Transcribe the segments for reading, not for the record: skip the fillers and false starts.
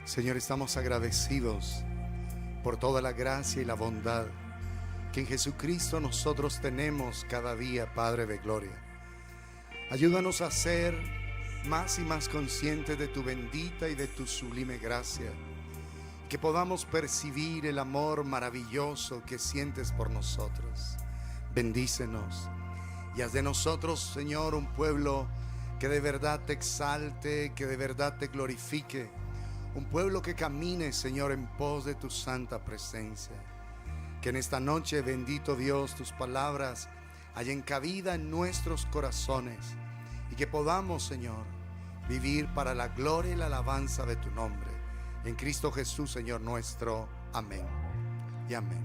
Señor, estamos agradecidos por toda la gracia y la bondad que en Jesucristo nosotros tenemos cada día, Padre de gloria. Ayúdanos a ser más y más conscientes de tu bendita y de tu sublime gracia, que podamos percibir el amor maravilloso que sientes por nosotros. Bendícenos y haz de nosotros, Señor, un pueblo que de verdad te exalte, que de verdad te glorifique. Un pueblo que camine, Señor, en pos de tu santa presencia. Que en esta noche, bendito Dios, tus palabras hayan cabida en nuestros corazones y que podamos, Señor, vivir para la gloria y la alabanza de tu nombre. En Cristo Jesús, Señor nuestro. Amén y amén.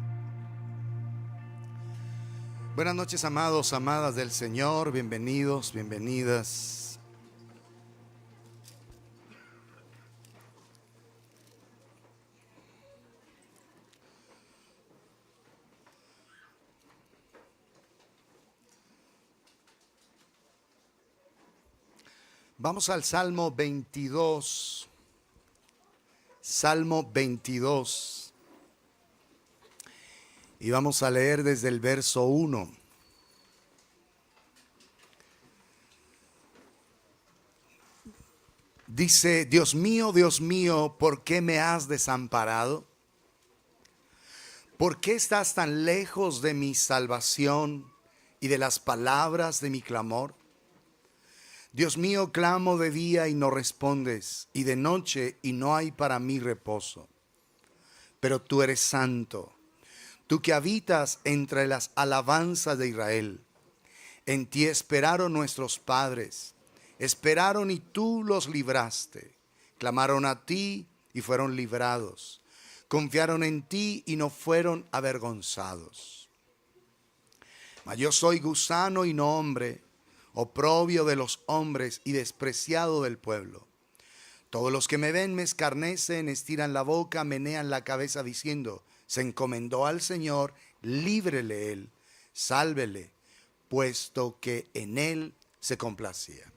Buenas noches, amados, amadas del Señor. Bienvenidos, bienvenidas. Vamos al Salmo 22. Salmo 22. Y vamos a leer desde el verso 1. Dice: Dios mío, ¿por qué me has desamparado? ¿Por qué estás tan lejos de mi salvación y de las palabras de mi clamor? Dios mío, clamo de día y no respondes, y de noche y no hay para mí reposo. Pero tú eres santo, tú que habitas entre las alabanzas de Israel. En ti esperaron nuestros padres, esperaron y tú los libraste. Clamaron a ti y fueron librados. Confiaron en ti y no fueron avergonzados. Mas yo soy gusano y no hombre, oprobio de los hombres y despreciado del pueblo. Todos los que me ven me escarnecen, estiran la boca, menean la cabeza diciendo: se encomendó al Señor, líbrele él, sálvele, puesto que en él se complacía.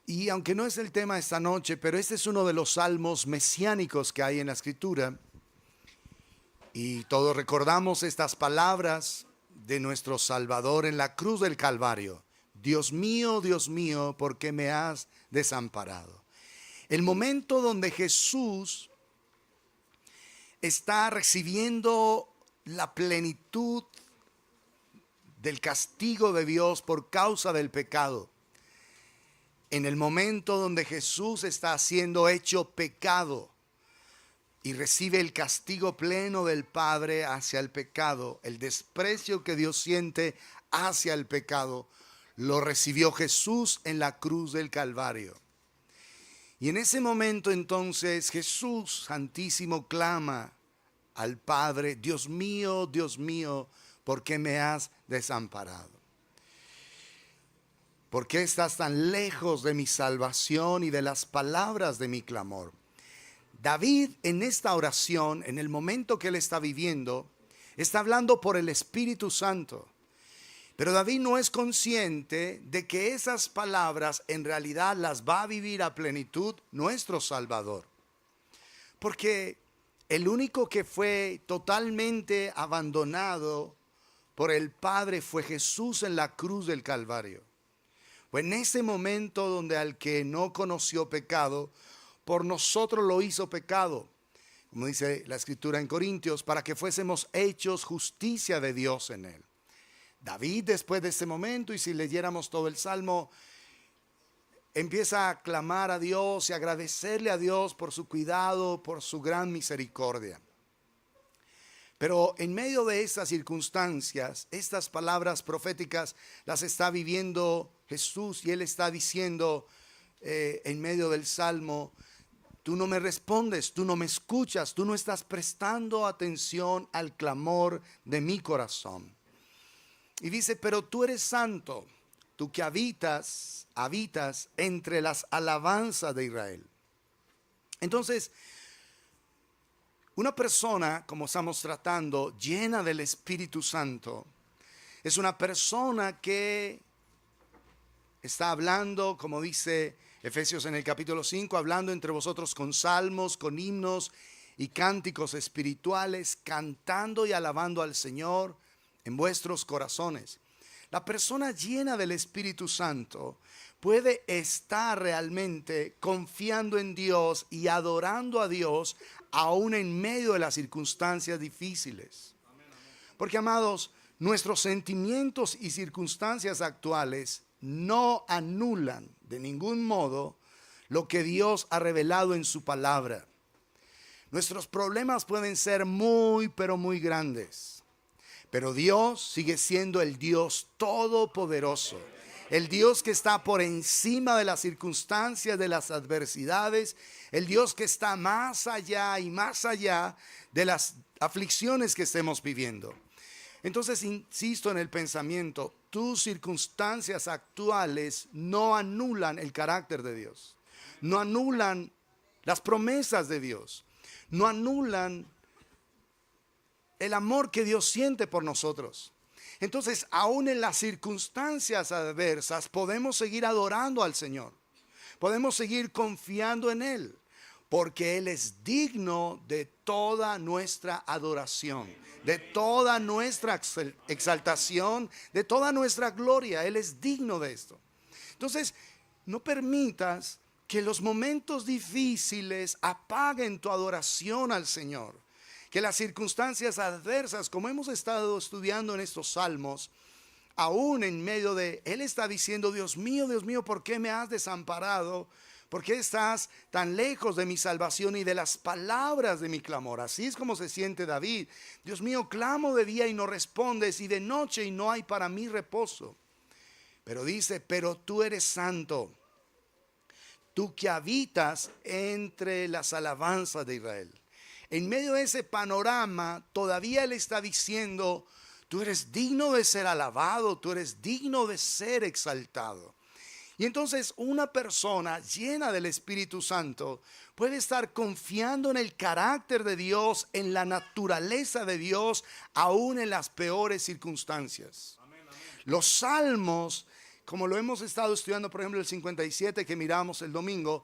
Y aunque no es el tema esta noche, pero este es uno de los salmos mesiánicos que hay en la Escritura. Y todos recordamos estas palabras de nuestro Salvador en la cruz del Calvario: Dios mío, ¿por qué me has desamparado? El momento donde Jesús está recibiendo la plenitud del castigo de Dios por causa del pecado. En el momento donde Jesús está siendo hecho pecado y recibe el castigo pleno del Padre hacia el pecado, el desprecio que Dios siente hacia el pecado, lo recibió Jesús en la cruz del Calvario. Y en ese momento entonces Jesús Santísimo clama al Padre: Dios mío, ¿por qué me has desamparado? ¿Por qué estás tan lejos de mi salvación y de las palabras de mi clamor? David, en esta oración, en el momento que él está viviendo, está hablando por el Espíritu Santo. Pero David no es consciente de que esas palabras en realidad las va a vivir a plenitud nuestro Salvador. Porque el único que fue totalmente abandonado por el Padre fue Jesús en la cruz del Calvario. Fue en ese momento donde al que no conoció pecado, por nosotros lo hizo pecado, como dice la Escritura en Corintios, para que fuésemos hechos justicia de Dios en él. David, después de ese momento, y si leyéramos todo el Salmo, empieza a clamar a Dios y agradecerle a Dios por su cuidado, por su gran misericordia. Pero en medio de estas circunstancias, estas palabras proféticas las está viviendo Jesús, y él está diciendo en medio del Salmo: tú no me respondes, tú no me escuchas, tú no estás prestando atención al clamor de mi corazón. Y dice: pero tú eres santo, tú que habitas entre las alabanzas de Israel. Entonces, una persona, como estamos tratando, llena del Espíritu Santo, es una persona que está hablando, como dice Efesios en el capítulo 5, hablando entre vosotros con salmos, con himnos y cánticos espirituales, cantando y alabando al Señor en vuestros corazones. La persona llena del Espíritu Santo puede estar realmente confiando en Dios y adorando a Dios aún en medio de las circunstancias difíciles. Porque, amados, nuestros sentimientos y circunstancias actuales no anulan de ningún modo lo que Dios ha revelado en su palabra. Nuestros problemas pueden ser muy, pero muy grandes. Pero Dios sigue siendo el Dios todopoderoso. El Dios que está por encima de las circunstancias, de las adversidades. El Dios que está más allá y más allá de las aflicciones que estemos viviendo. Entonces, insisto en el pensamiento, tus circunstancias actuales no anulan el carácter de Dios. No anulan las promesas de Dios. No anulan el amor que Dios siente por nosotros. Entonces, aún en las circunstancias adversas, podemos seguir adorando al Señor. Podemos seguir confiando en Él, porque Él es digno de toda nuestra adoración, de toda nuestra exaltación, de toda nuestra gloria. Él es digno de esto. Entonces, no permitas que los momentos difíciles apaguen tu adoración al Señor. Que las circunstancias adversas, como hemos estado estudiando en estos salmos, aún en medio de, Él está diciendo, Dios mío, ¿por qué me has desamparado? ¿Por qué estás tan lejos de mi salvación y de las palabras de mi clamor? Así es como se siente David. Dios mío, clamo de día y no respondes, y de noche y no hay para mí reposo. Pero dice, pero tú eres santo, tú que habitas entre las alabanzas de Israel. En medio de ese panorama, todavía Él está diciendo, tú eres digno de ser alabado, tú eres digno de ser exaltado. Y entonces una persona llena del Espíritu Santo puede estar confiando en el carácter de Dios, en la naturaleza de Dios, aún en las peores circunstancias. Amén, amén. Los salmos, como lo hemos estado estudiando, por ejemplo, el 57 que miramos el domingo,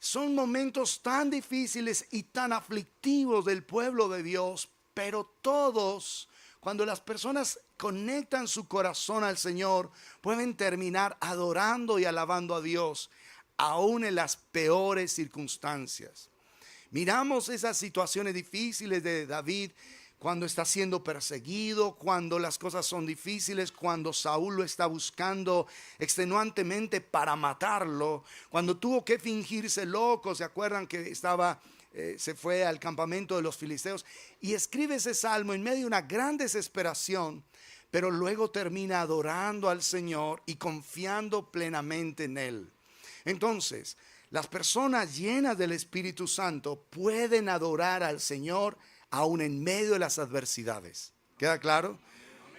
son momentos tan difíciles y tan aflictivos del pueblo de Dios, pero todos, cuando las personas conectan su corazón al Señor, pueden terminar adorando y alabando a Dios, aún en las peores circunstancias. Miramos esas situaciones difíciles de David cuando está siendo perseguido, cuando las cosas son difíciles, cuando Saúl lo está buscando extenuantemente para matarlo, cuando tuvo que fingirse loco. ¿Se acuerdan que se fue al campamento de los filisteos? Y escribe ese salmo en medio de una gran desesperación, pero luego termina adorando al Señor y confiando plenamente en Él. Entonces, las personas llenas del Espíritu Santo pueden adorar al Señor aún en medio de las adversidades. ¿Queda claro?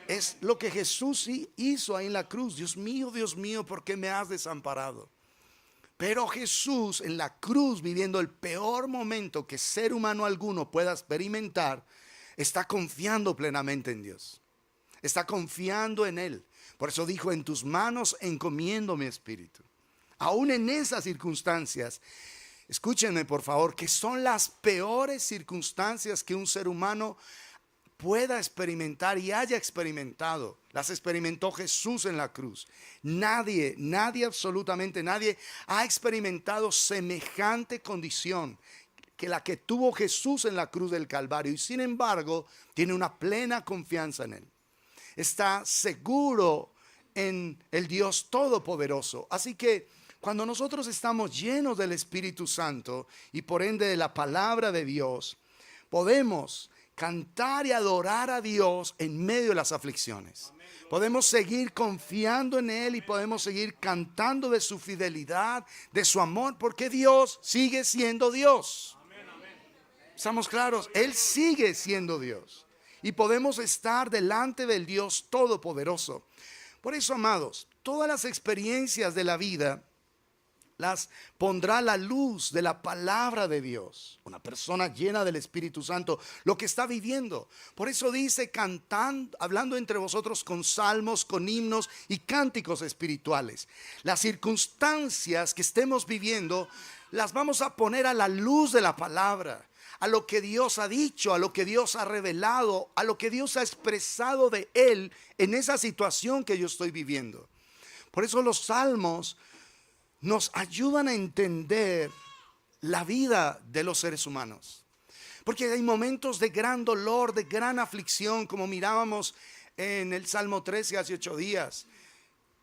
Es lo que Jesús hizo ahí en la cruz. Dios mío, ¿por qué me has desamparado? Pero Jesús en la cruz, viviendo el peor momento que ser humano alguno pueda experimentar, está confiando plenamente en Dios. Está confiando en Él. Por eso dijo, en tus manos encomiendo mi espíritu. Aún en esas circunstancias, escúchenme por favor, que son las peores circunstancias que un ser humano pueda experimentar y haya experimentado. Las experimentó Jesús en la cruz. Nadie, absolutamente nadie ha experimentado semejante condición que la que tuvo Jesús en la cruz del Calvario. Y sin embargo, tiene una plena confianza en Él. Está seguro en el Dios Todopoderoso. Así que cuando nosotros estamos llenos del Espíritu Santo y por ende de la palabra de Dios, podemos cantar y adorar a Dios en medio de las aflicciones. Podemos seguir confiando en Él y podemos seguir cantando de su fidelidad, de su amor, porque Dios sigue siendo Dios. ¿Estamos claros? Él sigue siendo Dios y podemos estar delante del Dios Todopoderoso. Por eso, amados, todas las experiencias de la vida las pondrá a la luz de la palabra de Dios. Una persona llena del Espíritu Santo, lo que está viviendo. Por eso dice, cantando, hablando entre vosotros con salmos, con himnos y cánticos espirituales. Las circunstancias que estemos viviendo las vamos a poner a la luz de la palabra, a lo que Dios ha dicho, a lo que Dios ha revelado, a lo que Dios ha expresado de Él en esa situación que yo estoy viviendo. Por eso los salmos nos ayudan a entender la vida de los seres humanos. Porque hay momentos de gran dolor, de gran aflicción, como mirábamos en el Salmo 13 hace 8 días.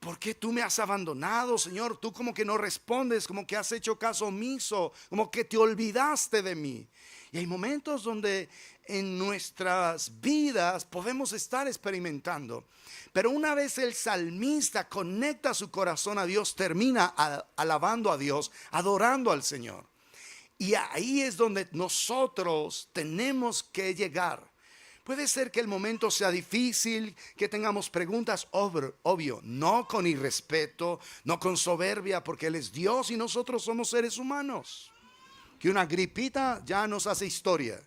¿Por qué tú me has abandonado, Señor? Tú como que no respondes, como que has hecho caso omiso, como que te olvidaste de mí. Y hay momentos donde en nuestras vidas podemos estar experimentando. Pero una vez el salmista conecta su corazón a Dios, termina alabando a Dios, adorando al Señor. Y ahí es donde nosotros tenemos que llegar. Puede ser que el momento sea difícil, que tengamos preguntas, obvio, no con irrespeto, no con soberbia, porque Él es Dios y nosotros somos seres humanos. Que una gripita ya nos hace historia.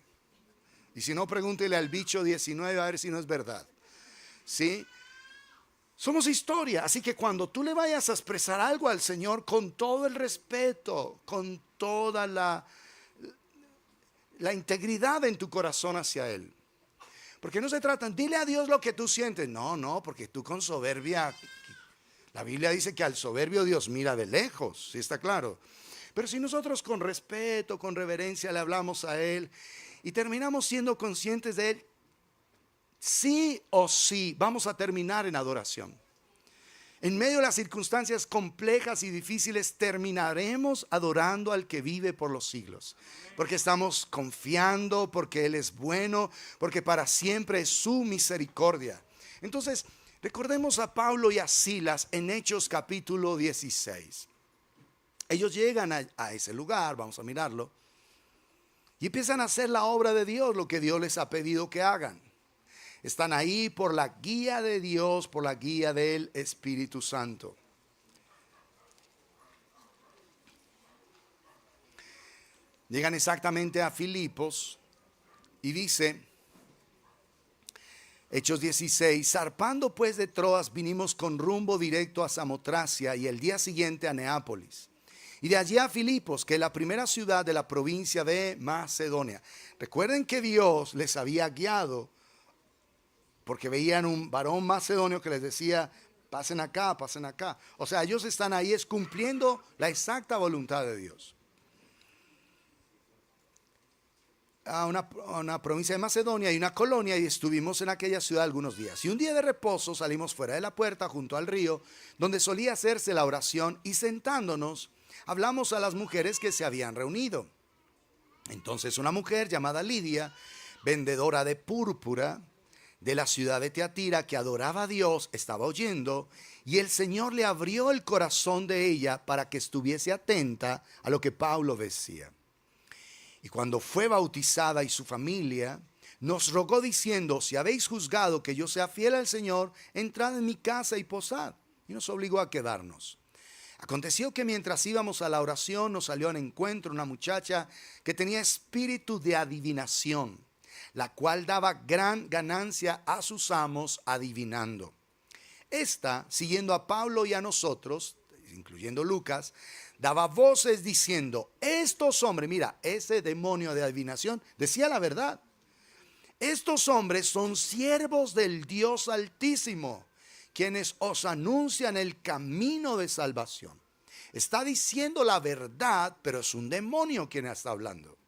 Y si no, pregúntele al bicho 19 a ver si no es verdad. ¿Sí? Somos historia, así que cuando tú le vayas a expresar algo al Señor con todo el respeto, con toda la integridad en tu corazón hacia Él. Porque no se trata, dile a Dios lo que tú sientes. No, porque tú con soberbia, la Biblia dice que al soberbio Dios mira de lejos, ¿sí está claro? Pero si nosotros con respeto, con reverencia le hablamos a Él y terminamos siendo conscientes de Él, sí o sí vamos a terminar en adoración. En medio de las circunstancias complejas y difíciles terminaremos adorando al que vive por los siglos. Porque estamos confiando, porque Él es bueno, porque para siempre es su misericordia. Entonces, recordemos a Pablo y a Silas en Hechos capítulo 16. Ellos llegan a ese lugar, vamos a mirarlo, y empiezan a hacer la obra de Dios, lo que Dios les ha pedido que hagan. Están ahí por la guía de Dios, por la guía del Espíritu Santo. Llegan exactamente a Filipos y dice, Hechos 16, zarpando pues de Troas vinimos con rumbo directo a Samotracia y el día siguiente a Neápolis. Y de allí a Filipos, que es la primera ciudad de la provincia de Macedonia. Recuerden que Dios les había guiado porque veían un varón macedonio que les decía, pasen acá, pasen acá. O sea, ellos están ahí es cumpliendo la exacta voluntad de Dios. A una provincia de Macedonia y una colonia, y estuvimos en aquella ciudad algunos días. Y un día de reposo salimos fuera de la puerta junto al río, donde solía hacerse la oración, y sentándonos, hablamos a las mujeres que se habían reunido. Entonces una mujer llamada Lidia, vendedora de púrpura, de la ciudad de Teatira, que adoraba a Dios, estaba oyendo, y el Señor le abrió el corazón de ella para que estuviese atenta a lo que Pablo decía. Y cuando fue bautizada y su familia, nos rogó diciendo, si habéis juzgado que yo sea fiel al Señor, entrad en mi casa y posad. Y nos obligó a quedarnos. Aconteció que mientras íbamos a la oración, nos salió al encuentro una muchacha que tenía espíritu de adivinación, la cual daba gran ganancia a sus amos adivinando. Esta, siguiendo a Pablo y a nosotros, incluyendo Lucas, daba voces diciendo, estos hombres, mira, ese demonio de adivinación decía la verdad. Estos hombres son siervos del Dios Altísimo, quienes os anuncian el camino de salvación. Está diciendo la verdad, pero es un demonio quien está hablando.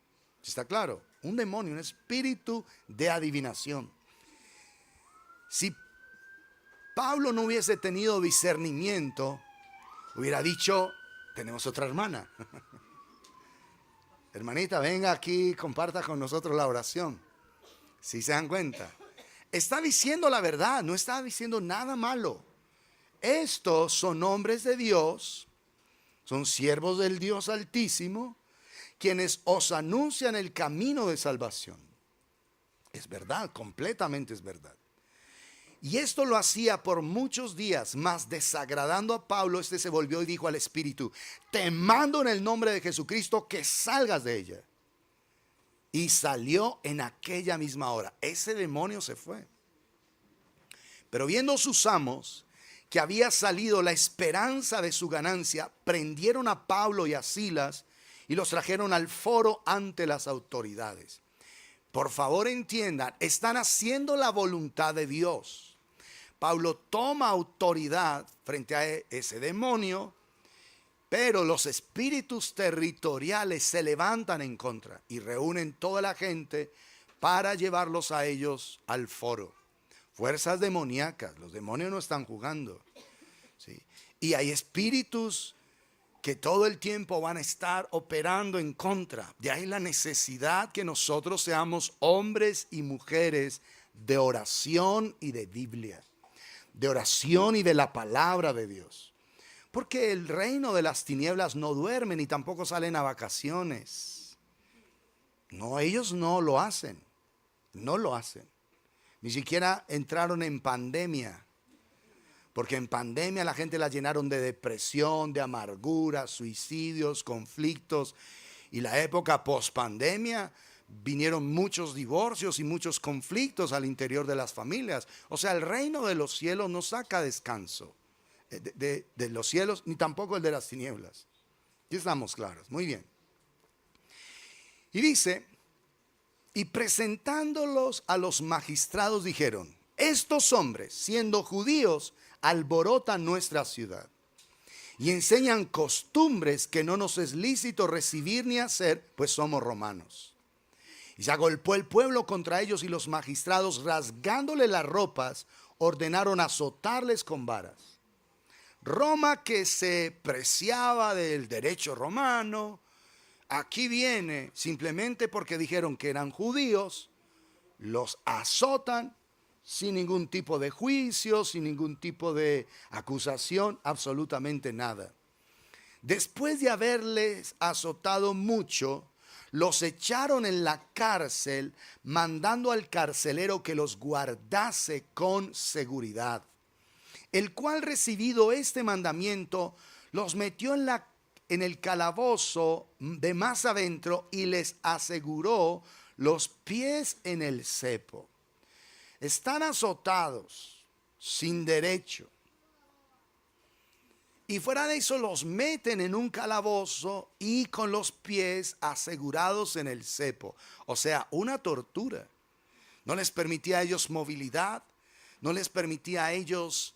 ¿Está claro? Un demonio, un espíritu de adivinación. Si Pablo no hubiese tenido discernimiento, hubiera dicho, tenemos otra hermana. Hermanita, venga aquí, comparta con nosotros la oración. Si se dan cuenta. Está diciendo la verdad, no está diciendo nada malo. Estos son hombres de Dios, son siervos del Dios Altísimo, quienes os anuncian el camino de salvación. Es verdad, completamente es verdad. Y esto lo hacía por muchos días, mas desagradando a Pablo, este se volvió y dijo al espíritu: te mando en el nombre de Jesucristo que salgas de ella. Y salió en aquella misma hora. Ese demonio se fue. Pero viendo sus amos que había salido la esperanza de su ganancia, prendieron a Pablo y a Silas y los trajeron al foro ante las autoridades. Por favor entiendan, están haciendo la voluntad de Dios. Pablo toma autoridad frente a ese demonio, pero los espíritus territoriales se levantan en contra y reúnen toda la gente para llevarlos a ellos al foro. Fuerzas demoníacas, los demonios no están jugando, ¿sí? Y hay espíritus que todo el tiempo van a estar operando en contra. De ahí la necesidad que nosotros seamos hombres y mujeres de oración y de Biblia, de oración y de la palabra de Dios. Porque el reino de las tinieblas no duerme ni tampoco salen a vacaciones. No, ellos no lo hacen. No lo hacen. Ni siquiera entraron en pandemia. Porque en pandemia la gente la llenaron de depresión, de amargura, suicidios, conflictos. Y la época post-pandemia vinieron muchos divorcios y muchos conflictos al interior de las familias. O sea, el reino de los cielos no saca descanso de los cielos, ni tampoco el de las tinieblas. Aquí estamos claros, muy bien. Y dice, y presentándolos a los magistrados dijeron: estos hombres, siendo judíos, alborotan nuestra ciudad y enseñan costumbres que no nos es lícito recibir ni hacer, pues somos romanos. Y se agolpó el pueblo contra ellos, y los magistrados, rasgándole las ropas, ordenaron azotarles con varas. Roma, que se preciaba del derecho romano, aquí viene simplemente porque dijeron que eran judíos, los azotan sin ningún tipo de juicio, sin ningún tipo de acusación, absolutamente nada. Después de haberles azotado mucho, los echaron en la cárcel, mandando al carcelero que los guardase con seguridad, el cual, recibido este mandamiento, los metió en el calabozo de más adentro y les aseguró los pies en el cepo. Están azotados sin derecho. Y fuera de eso los meten en un calabozo y con los pies asegurados en el cepo. O sea, una tortura. No les permitía a ellos movilidad. No les permitía a ellos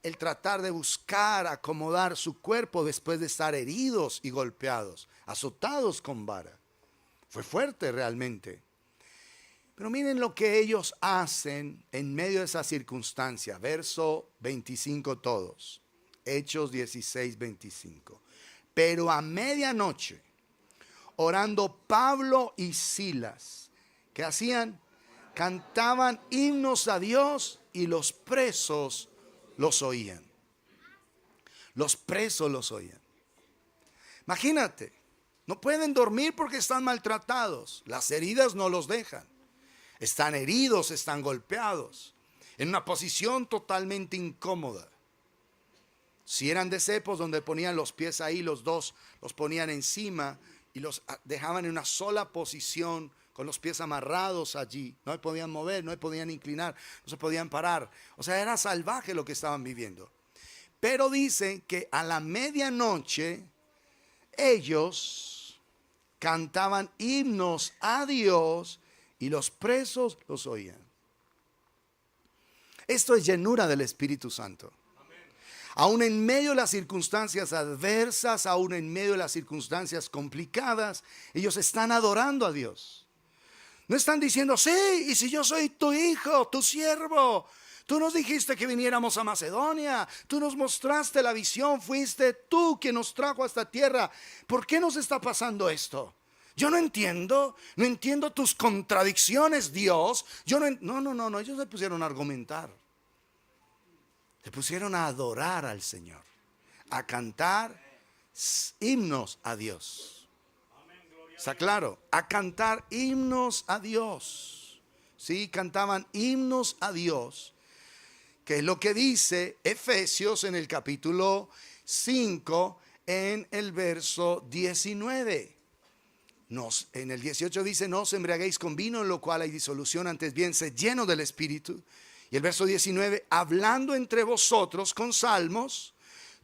el tratar de buscar acomodar su cuerpo después de estar heridos y golpeados, azotados con vara. Fue fuerte realmente. Pero miren lo que ellos hacen en medio de esa circunstancia. Verso 25 todos. Hechos 16, 25. Pero a medianoche, orando Pablo y Silas, ¿qué hacían? Cantaban himnos a Dios y los presos los oían. Los presos los oían. Imagínate, no pueden dormir porque están maltratados. Las heridas no los dejan. Están heridos, están golpeados, en una posición totalmente incómoda. Si eran de cepos donde ponían los pies ahí, los dos los ponían encima y los dejaban en una sola posición con los pies amarrados allí. No se podían mover, no se podían inclinar, no se podían parar. O sea, era salvaje lo que estaban viviendo. Pero dicen que a la medianoche ellos cantaban himnos a Dios y los presos los oían. Esto es llenura del Espíritu Santo. Aún en medio de las circunstancias adversas, aún en medio de las circunstancias complicadas, ellos están adorando a Dios. No están diciendo, sí, y si yo soy tu hijo, tu siervo, tú nos dijiste que viniéramos a Macedonia, tú nos mostraste la visión, fuiste tú quien nos trajo a esta tierra. ¿Por qué nos está pasando esto? Yo no entiendo tus contradicciones, Dios. No, ellos se pusieron a argumentar. Se pusieron a adorar al Señor, a cantar himnos a Dios. ¿Está claro? A cantar himnos a Dios. Sí, cantaban himnos a Dios que es lo que dice Efesios en el capítulo 5, en el verso 19. En el 18 dice: no os embriaguéis con vino, en lo cual hay disolución, antes bien sed lleno del Espíritu. Y el verso 19: hablando entre vosotros con salmos,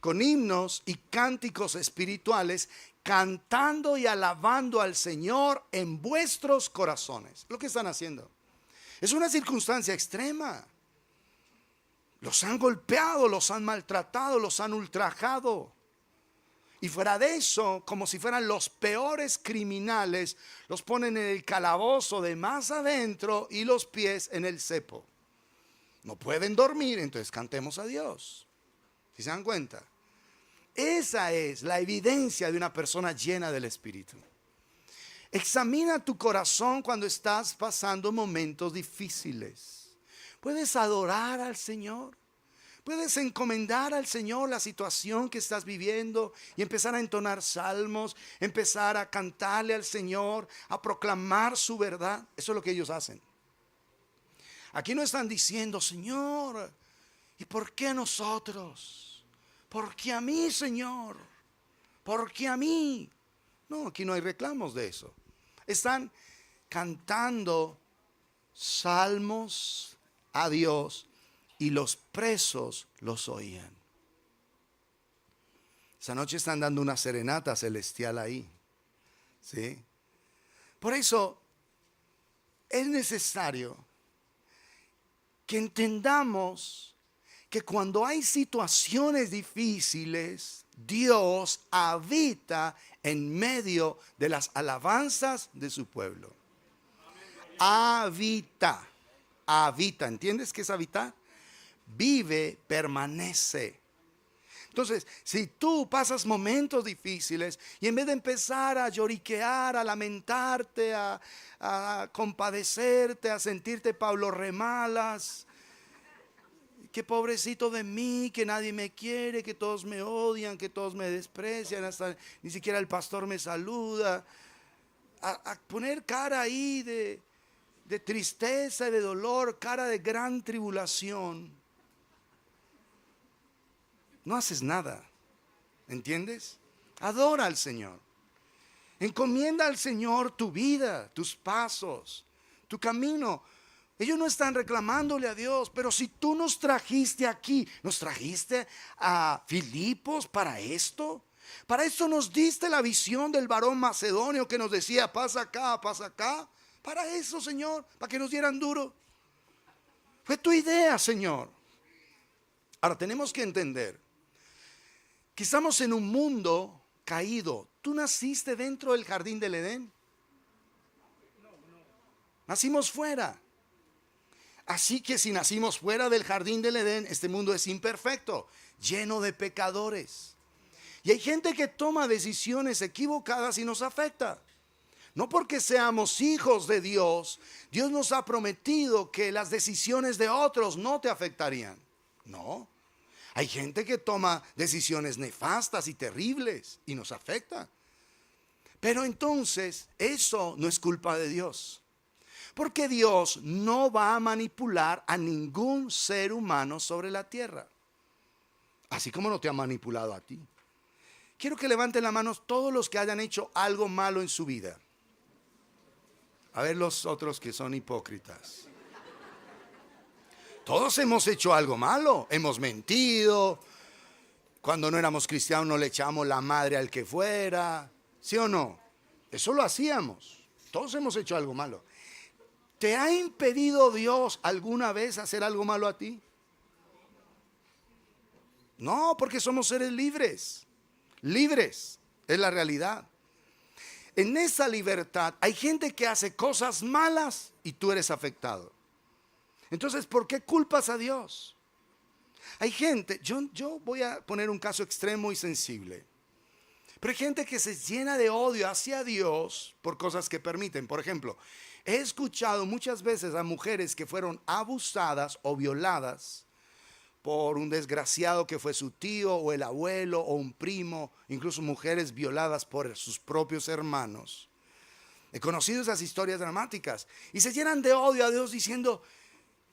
con himnos y cánticos espirituales, cantando y alabando al Señor en vuestros corazones. Lo que están haciendo es una circunstancia extrema. Los han golpeado, los han maltratado, los han ultrajado. Y fuera de eso, como si fueran los peores criminales, los ponen en el calabozo de más adentro y los pies en el cepo. No pueden dormir, entonces cantemos a Dios. ¿Sí se dan cuenta? Esa es la evidencia de una persona llena del Espíritu. Examina tu corazón cuando estás pasando momentos difíciles. ¿Puedes adorar al Señor? ¿Puedes encomendar al Señor la situación que estás viviendo y empezar a entonar salmos, empezar a cantarle al Señor, a proclamar su verdad? Eso es lo que ellos hacen. Aquí no están diciendo: Señor, ¿y por qué nosotros? ¿Por qué a mí, Señor? ¿Por qué a mí? No, aquí no hay reclamos de eso. Están cantando salmos a Dios y los presos los oían. Esa noche están dando una serenata celestial ahí, ¿sí? Por eso es necesario que entendamos que cuando hay situaciones difíciles, Dios habita en medio de las alabanzas de su pueblo. Habita, ¿entiendes qué es habitar? Vive, permanece. Entonces, si tú pasas momentos difíciles y en vez de empezar a lloriquear, a lamentarte, a compadecerte, a sentirte Pablo Remalas, que pobrecito de mí, que nadie me quiere, que todos me odian, que todos me desprecian, hasta ni siquiera el pastor me saluda, a poner cara ahí de tristeza y de dolor, cara de gran tribulación, no haces nada. ¿Entiendes? Adora al Señor. Encomienda al Señor tu vida, tus pasos, tu camino. Ellos no están reclamándole a Dios: pero si tú nos trajiste aquí, nos trajiste a Filipos para esto. Para esto nos diste la visión del varón macedonio que nos decía: pasa acá, pasa acá. Para eso, Señor, para que nos dieran duro. Fue tu idea, Señor. Ahora tenemos que entender que estamos en un mundo caído. ¿Tú naciste dentro del jardín del Edén? Nacimos fuera. Así que si nacimos fuera del jardín del Edén, este mundo es imperfecto, lleno de pecadores. Y hay gente que toma decisiones equivocadas y nos afecta. No porque seamos hijos de Dios, Dios nos ha prometido que las decisiones de otros no te afectarían. No. Hay gente que toma decisiones nefastas y terribles y nos afecta. Pero entonces eso no es culpa de Dios. Porque Dios no va a manipular a ningún ser humano sobre la tierra. Así como no te ha manipulado a ti. Quiero que levanten las manos todos los que hayan hecho algo malo en su vida. A ver los otros que son hipócritas. Todos hemos hecho algo malo, hemos mentido. Cuando no éramos cristianos no le echábamos la madre al que fuera, ¿sí o no? Eso lo hacíamos. Todos hemos hecho algo malo. ¿Te ha impedido Dios alguna vez hacer algo malo a ti? No, porque somos seres libres. Libres, es la realidad. En esa libertad hay gente que hace cosas malas y tú eres afectado. Entonces, ¿por qué culpas a Dios? Hay gente, yo voy a poner un caso extremo y sensible, pero hay gente que se llena de odio hacia Dios por cosas que permiten. Por ejemplo, he escuchado muchas veces a mujeres que fueron abusadas o violadas por un desgraciado que fue su tío o el abuelo o un primo, incluso mujeres violadas por sus propios hermanos. He conocido esas historias dramáticas y se llenan de odio a Dios diciendo: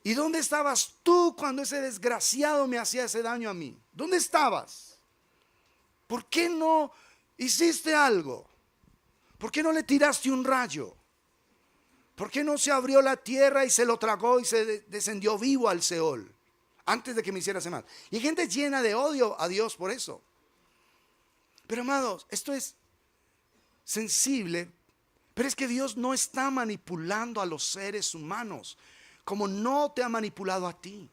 ¿Y dónde estabas tú cuando ese desgraciado me hacía ese daño a mí? ¿Dónde estabas? ¿Por qué no hiciste algo? ¿Por qué no le tiraste un rayo? ¿Por qué no se abrió la tierra y se lo tragó y se descendió vivo al Seol antes de que me hiciera ese mal? Y hay gente llena de odio a Dios por eso. Pero amados, esto es sensible, pero es que Dios no está manipulando a los seres humanos como no te ha manipulado a ti.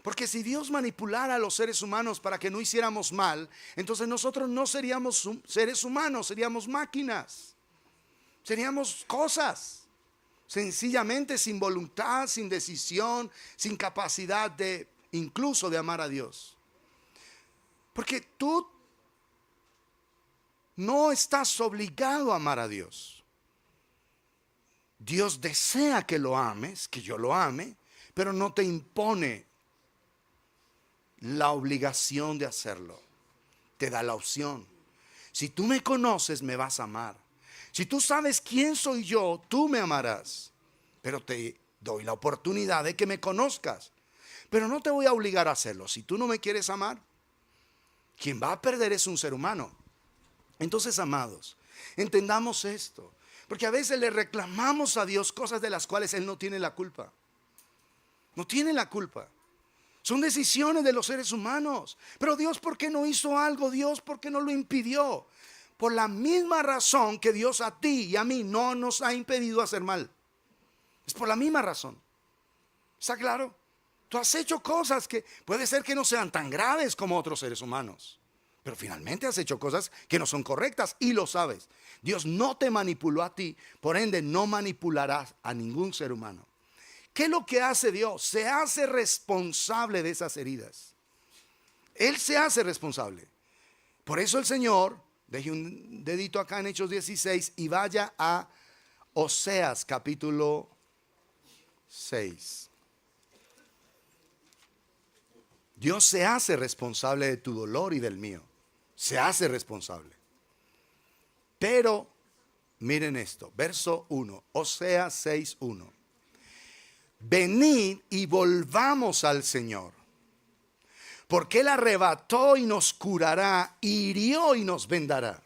Porque si Dios manipulara a los seres humanos para que no hiciéramos mal, entonces nosotros no seríamos seres humanos, seríamos máquinas, seríamos cosas, sencillamente sin voluntad, sin decisión, sin capacidad de incluso de amar a Dios. Porque tú no estás obligado a amar a Dios. Dios desea que lo ames, que yo lo ame, pero no te impone la obligación de hacerlo. Te da la opción. Si tú me conoces, me vas a amar. Si tú sabes quién soy yo, tú me amarás. Pero te doy la oportunidad de que me conozcas. Pero no te voy a obligar a hacerlo. Si tú no me quieres amar, quien va a perder es un ser humano. Entonces, amados, entendamos esto. Porque a veces le reclamamos a Dios cosas de las cuales Él no tiene la culpa. No tiene la culpa. Son decisiones de los seres humanos. Pero Dios, ¿por qué no hizo algo? Dios, ¿por qué no lo impidió? Por la misma razón que Dios a ti y a mí no nos ha impedido hacer mal. Es por la misma razón. ¿Está claro? Tú has hecho cosas que puede ser que no sean tan graves como otros seres humanos. Pero finalmente has hecho cosas que no son correctas y lo sabes. Dios no te manipuló a ti, por ende no manipularás a ningún ser humano. ¿Qué es lo que hace Dios? Se hace responsable de esas heridas. Él se hace responsable. Por eso el Señor, deje un dedito acá en Hechos 16 y vaya a Oseas capítulo 6. Dios se hace responsable de tu dolor y del mío. Se hace responsable. Pero, miren esto, verso 1, Oseas 6:1. Venid y volvamos al Señor, porque Él arrebató y nos curará, hirió y nos vendará.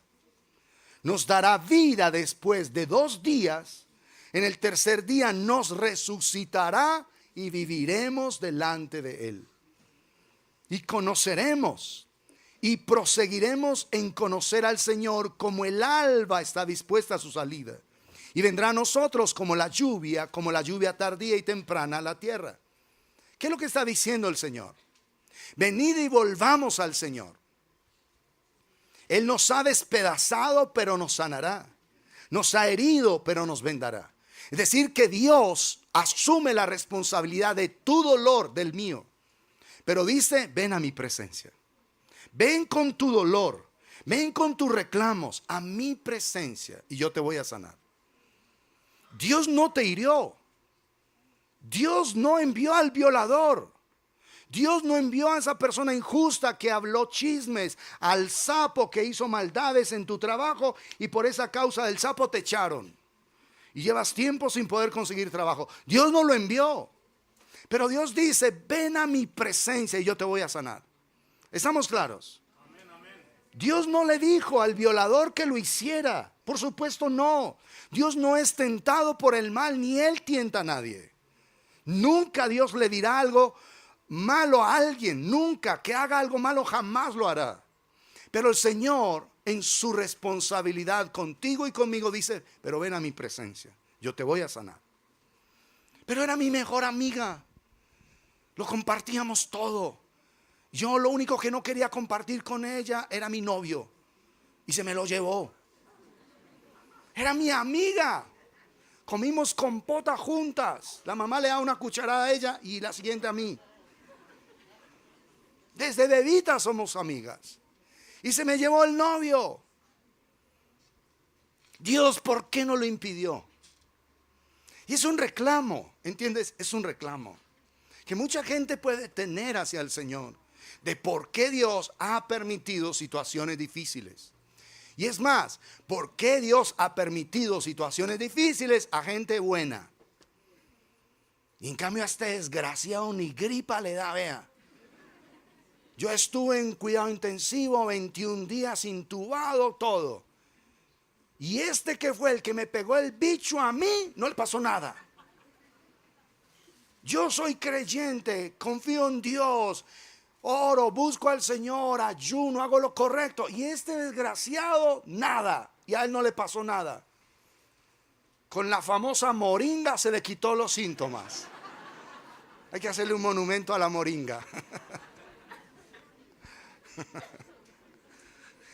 Nos dará vida después de 2 días, en el tercer día nos resucitará y viviremos delante de Él. Y conoceremos y proseguiremos en conocer al Señor como el alba está dispuesta a su salida. Y vendrá a nosotros como la lluvia tardía y temprana a la tierra. ¿Qué es lo que está diciendo el Señor? Venid y volvamos al Señor. Él nos ha despedazado, pero nos sanará. Nos ha herido, pero nos vendará. Es decir, que Dios asume la responsabilidad de tu dolor, del mío. Pero dice, ven a mi presencia. Ven con tu dolor. Ven con tus reclamos a mi presencia y yo te voy a sanar. Dios no te hirió. Dios no envió al violador. Dios no envió a esa persona injusta que habló chismes, al sapo que hizo maldades en tu trabajo y por esa causa del sapo te echaron. Y llevas tiempo sin poder conseguir trabajo. Dios no lo envió. Pero Dios dice, ven a mi presencia y yo te voy a sanar. ¿Estamos claros? Amén, amén. Dios no le dijo al violador que lo hiciera. Por supuesto no. Dios no es tentado por el mal, ni Él tienta a nadie. Nunca Dios le dirá algo malo a alguien. Nunca. Que haga algo malo jamás lo hará. Pero el Señor en su responsabilidad contigo y conmigo dice, pero ven a mi presencia. Yo te voy a sanar. Pero era mi mejor amiga. Lo compartíamos todo. Yo lo único que no quería compartir con ella era mi novio. Y se me lo llevó. Era mi amiga. Comimos compota juntas. La mamá le da una cucharada a ella y la siguiente a mí. Desde bebitas somos amigas. Y se me llevó el novio. Dios, ¿por qué no lo impidió? Y es un reclamo, ¿entiendes? Es un reclamo que mucha gente puede tener hacia el Señor, de por qué Dios ha permitido situaciones difíciles. Y es más, ¿por qué Dios ha permitido situaciones difíciles a gente buena? Y en cambio a este desgraciado ni gripa le da, vea. Yo estuve en cuidado intensivo 21 días intubado, todo. Y este que fue el que me pegó el bicho a mí, no le pasó nada. Yo soy creyente, confío en Dios, oro, busco al Señor, ayuno, hago lo correcto. Y este desgraciado, nada. Y a él no le pasó nada. Con la famosa moringa se le quitó los síntomas. Hay que hacerle un monumento a la moringa.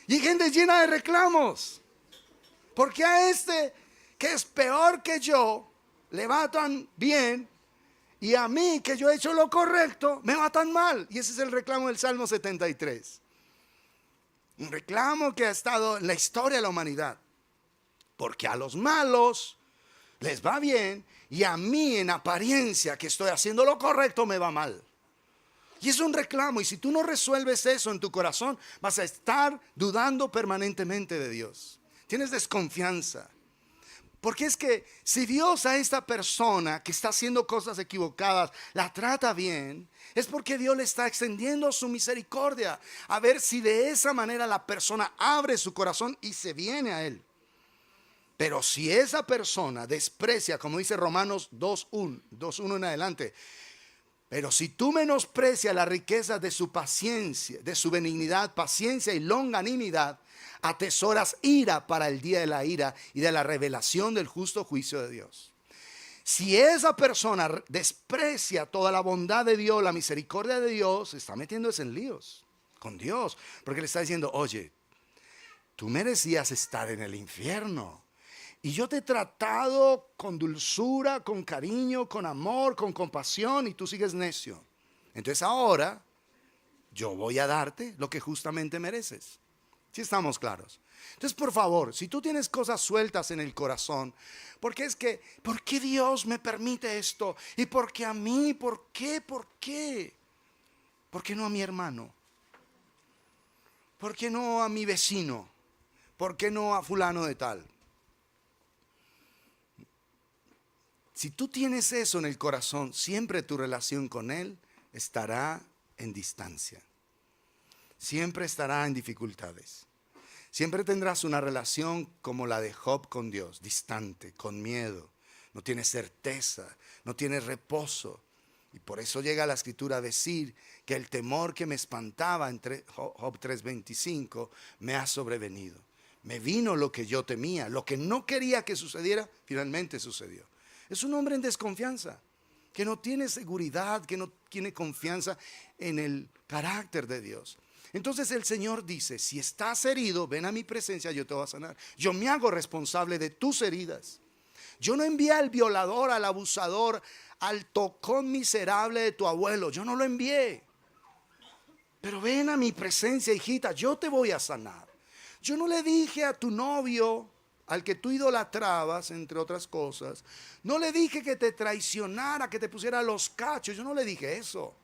Y hay gente llena de reclamos. Porque a este que es peor que yo le va tan bien, y a mí que yo he hecho lo correcto me va tan mal. Y ese es el reclamo del Salmo 73. Un reclamo que ha estado en la historia de la humanidad. Porque a los malos les va bien y a mí en apariencia que estoy haciendo lo correcto me va mal. Y es un reclamo, y si tú no resuelves eso en tu corazón, vas a estar dudando permanentemente de Dios. Tienes desconfianza. Porque es que si Dios a esta persona que está haciendo cosas equivocadas la trata bien, es porque Dios le está extendiendo su misericordia. A ver si de esa manera la persona abre su corazón y se viene a Él. Pero si esa persona desprecia, como dice Romanos 2:1 en adelante, pero si tú menosprecias la riqueza de su paciencia, de su benignidad, paciencia y longanimidad, atesoras ira para el día de la ira y de la revelación del justo juicio de Dios. Si esa persona desprecia toda la bondad de Dios, la misericordia de Dios, se está metiéndose en líos con Dios, porque le está diciendo, oye, tú merecías estar en el infierno. Y yo te he tratado con dulzura, con cariño, con amor, con compasión, y tú sigues necio. Entonces ahora yo voy a darte lo que justamente mereces. ¿Sí estamos claros? Entonces, por favor, si tú tienes cosas sueltas en el corazón, porque es que, ¿por qué Dios me permite esto? ¿Y por qué a mí? ¿Por qué? ¿Por qué? ¿Por qué no a mi hermano? ¿Por qué no a mi vecino? ¿Por qué no a fulano de tal? Si tú tienes eso en el corazón, siempre tu relación con Él estará en distancia. Siempre estará en dificultades. Siempre tendrás una relación como la de Job con Dios, distante, con miedo. No tienes certeza, no tienes reposo. Y por eso llega la Escritura a decir que el temor que me espantaba en Job 3:25 me ha sobrevenido. Me vino lo que yo temía, lo que no quería que sucediera, finalmente sucedió. Es un hombre en desconfianza, que no tiene seguridad, que no tiene confianza en el carácter de Dios. Entonces el Señor dice, si estás herido, ven a mi presencia, yo te voy a sanar. Yo me hago responsable de tus heridas. Yo no envié al violador, al abusador, al tocón miserable de tu abuelo. Yo no lo envié. Pero ven a mi presencia, hijita, yo te voy a sanar. Yo no le dije a tu novio, al que tú idolatrabas, entre otras cosas, no le dije que te traicionara, que te pusiera los cachos. Yo no le dije eso.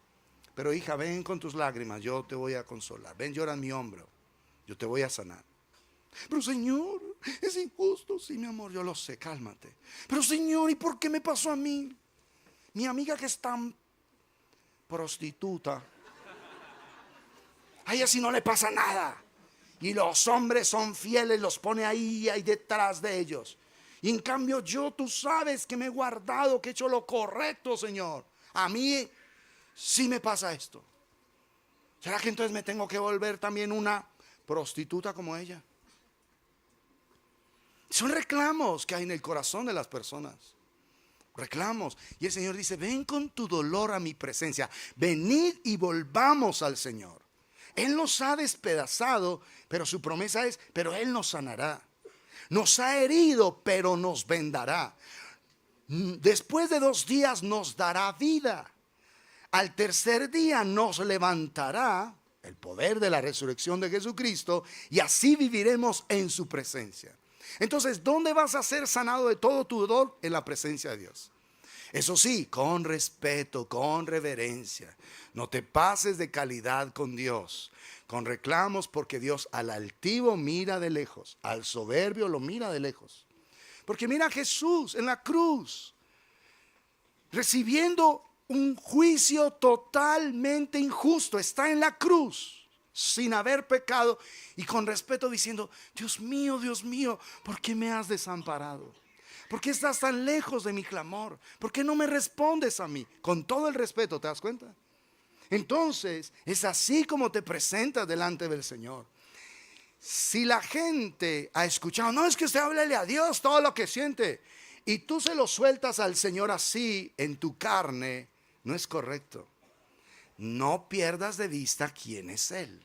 Pero hija, ven con tus lágrimas, yo te voy a consolar. Ven, llora en mi hombro, yo te voy a sanar. Pero Señor, es injusto. Sí, mi amor, yo lo sé, cálmate. Pero Señor, ¿y por qué me pasó a mí? Mi amiga que es tan prostituta, a ella sí no le pasa nada. Y los hombres son fieles, los pone ahí detrás de ellos. Y en cambio yo, tú sabes que me he guardado, que he hecho lo correcto, Señor. A mí sí me pasa esto. ¿Será que entonces me tengo que volver también una prostituta como ella? Son reclamos que hay en el corazón de las personas. Reclamos. Y el Señor dice, ven con tu dolor a mi presencia. Venid y volvamos al Señor. Él nos ha despedazado, pero su promesa es, pero Él nos sanará. Nos ha herido, pero nos vendará. Después de 2 días nos dará vida. Al tercer día nos levantará, el poder de la resurrección de Jesucristo, y así viviremos en su presencia. Entonces, ¿dónde vas a ser sanado de todo tu dolor? En la presencia de Dios. Eso sí, con respeto, con reverencia. No te pases de calidad con Dios, con reclamos, porque Dios al altivo mira de lejos, al soberbio lo mira de lejos. Porque mira a Jesús en la cruz. recibiendo un juicio totalmente injusto. Está en la cruz sin haber pecado y con respeto diciendo: Dios mío, ¿por qué me has desamparado? ¿Por qué estás tan lejos de mi clamor? ¿Por qué no me respondes a mí? Con todo el respeto, ¿te das cuenta? Entonces es así como te presentas delante del Señor. Si la gente ha escuchado: no, es que usted háblele a Dios todo lo que siente, y tú se lo sueltas al Señor así en tu carne, no es correcto. No pierdas de vista quién es Él.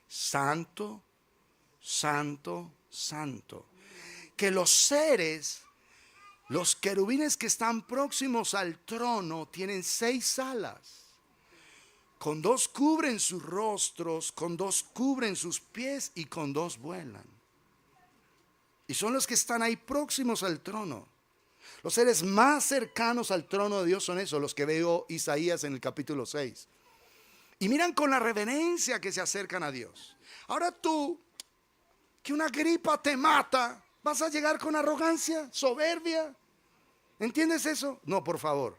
Santo, santo, santo. Que los seres, los querubines que están próximos al trono, tienen 6 alas. Con 2 cubren sus rostros, con 2 cubren sus pies y con 2 vuelan. Y son los que están ahí próximos al trono. Los seres más cercanos al trono de Dios son esos, los que veo Isaías en el capítulo 6. Y miran con la reverencia que se acercan a Dios. Ahora tú, que una gripa te mata, ¿vas a llegar con arrogancia, soberbia? ¿Entiendes eso? No, por favor.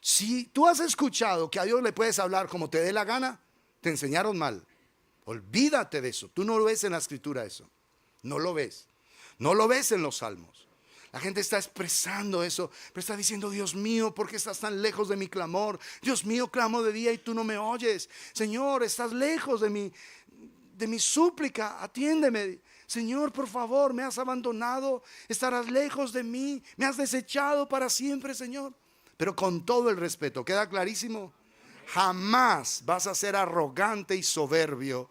Si tú has escuchado que a Dios le puedes hablar como te dé la gana, te enseñaron mal. Olvídate de eso. Tú no lo ves en la escritura eso. No lo ves. No lo ves en los salmos. La gente está expresando eso, pero está diciendo: Dios mío, ¿por qué estás tan lejos de mi clamor? Dios mío, clamo de día y tú no me oyes. Señor, estás lejos de mi súplica, atiéndeme. Señor, por favor, me has abandonado, estarás lejos de mí, me has desechado para siempre, Señor. Pero con todo el respeto, ¿queda clarísimo? Jamás vas a ser arrogante y soberbio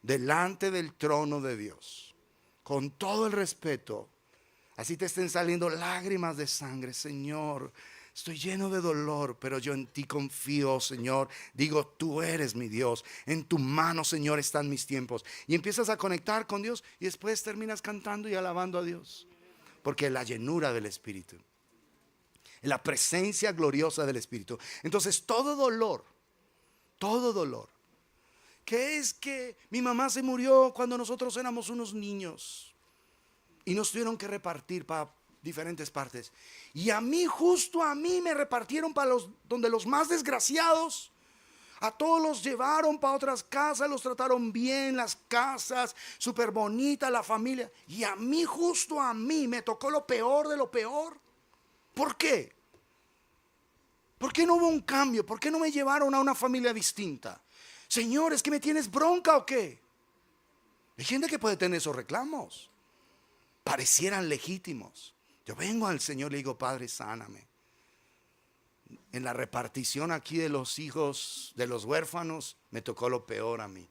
delante del trono de Dios. Con todo el respeto. Así te estén saliendo lágrimas de sangre: Señor, estoy lleno de dolor, pero yo en ti confío, Señor. Digo: tú eres mi Dios. En tu mano, Señor, están mis tiempos. Y empiezas a conectar con Dios y después terminas cantando y alabando a Dios. Porque la llenura del Espíritu, la presencia gloriosa del Espíritu. Entonces todo dolor, que es que mi mamá se murió cuando nosotros éramos unos niños y nos tuvieron que repartir para diferentes partes, y a mí, justo a mí, me repartieron para donde los más desgraciados. A todos los llevaron para otras casas, los trataron bien, las casas súper bonitas, la familia, y a mí, justo a mí, me tocó lo peor de lo peor. ¿Por qué? ¿Por qué no hubo un cambio? ¿Por qué no me llevaron a una familia distinta? Señor, ¿es que me tienes bronca o qué? Hay gente que puede tener esos reclamos, parecieran legítimos. Yo vengo al Señor y le digo: Padre, sáname. En la repartición aquí de los hijos de los huérfanos me tocó lo peor a mí,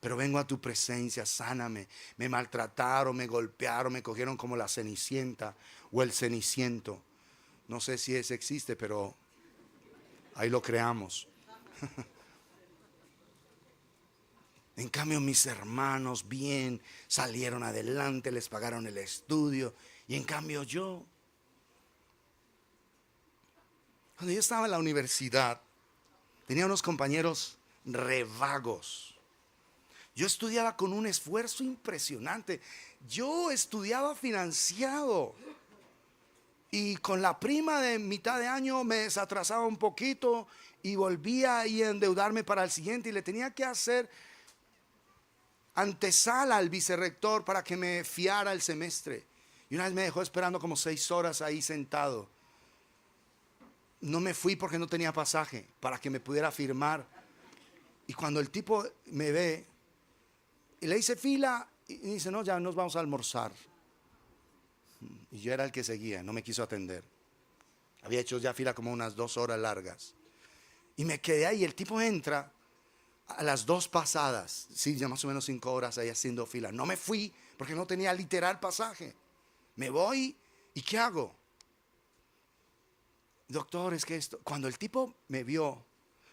pero vengo a tu presencia, sáname. Me maltrataron, me golpearon, me cogieron como la Cenicienta o el Ceniciento. No sé si ese existe, pero ahí lo creamos. En cambio, mis hermanos bien salieron adelante, les pagaron el estudio, y en cambio yo, cuando yo estaba en la universidad, tenía unos compañeros revagos. Yo estudiaba con un esfuerzo impresionante. Yo estudiaba financiado, y con la prima de mitad de año me desatrasaba un poquito y volvía a endeudarme para el siguiente, y le tenía que hacer antesala al vicerrector para que me fiara el semestre. Y una vez me dejó esperando como 6 horas ahí sentado. No me fui porque no tenía pasaje para que me pudiera firmar. Y cuando el tipo me ve y le hice fila, y dice: no, ya nos vamos a almorzar. Y yo era el que seguía, no me quiso atender. Había hecho ya fila como unas 2 horas largas. Y me quedé ahí. El tipo entra a las 2 pasadas, sí, ya más o menos 5 horas ahí haciendo fila. No me fui porque no tenía literal pasaje. Me voy, ¿y qué hago? Doctor, es que esto, cuando el tipo me vio,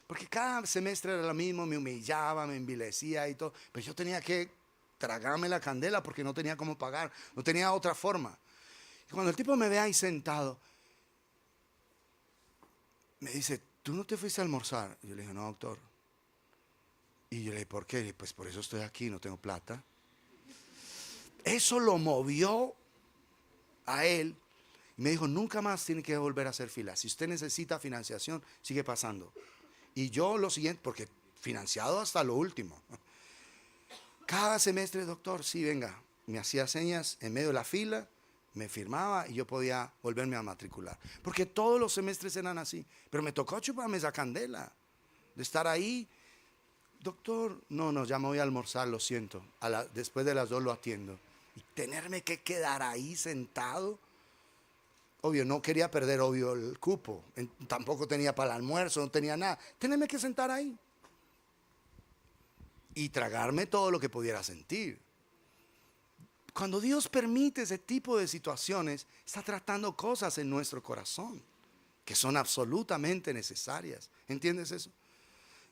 porque cada semestre era lo mismo, me humillaba, me envilecía y todo, pero yo tenía que tragarme la candela porque no tenía cómo pagar, no tenía otra forma. Y cuando el tipo me ve ahí sentado, me dice: ¿tú no te fuiste a almorzar? Y yo le dije: no, doctor. Y yo le dije: ¿por qué? Y dije: pues por eso estoy aquí, no tengo plata. Eso lo movió a él. Y me dijo, nunca más tiene que volver a hacer fila. Si usted necesita financiación, sigue pasando. Y yo lo siguiente, porque financiado hasta lo último. Cada semestre, doctor, sí, venga. Me hacía señas en medio de la fila, me firmaba y yo podía volverme a matricular. Porque todos los semestres eran así. Pero me tocó chuparme esa candela de estar ahí. Doctor, no, ya me voy a almorzar, lo siento. Después de las 2 lo atiendo. Y tenerme que quedar ahí sentado. Obvio, no quería perder, obvio, el cupo. Tampoco tenía para el almuerzo, no tenía nada. Tenerme que sentar ahí. Y tragarme todo lo que pudiera sentir. Cuando Dios permite ese tipo de situaciones, está tratando cosas en nuestro corazón que son absolutamente necesarias. ¿Entiendes eso?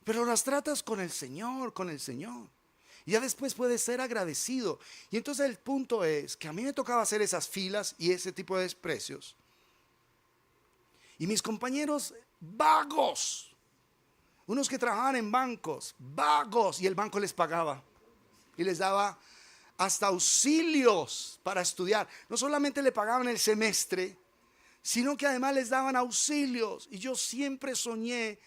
Pero las tratas con el Señor, con el Señor. Y ya después puedes ser agradecido. Y entonces el punto es que a mí me tocaba hacer esas filas y ese tipo de desprecios. Y mis compañeros vagos, unos que trabajaban en bancos, vagos, y el banco les pagaba y les daba hasta auxilios para estudiar. No solamente le pagaban el semestre, sino que además les daban auxilios. Y yo siempre soñé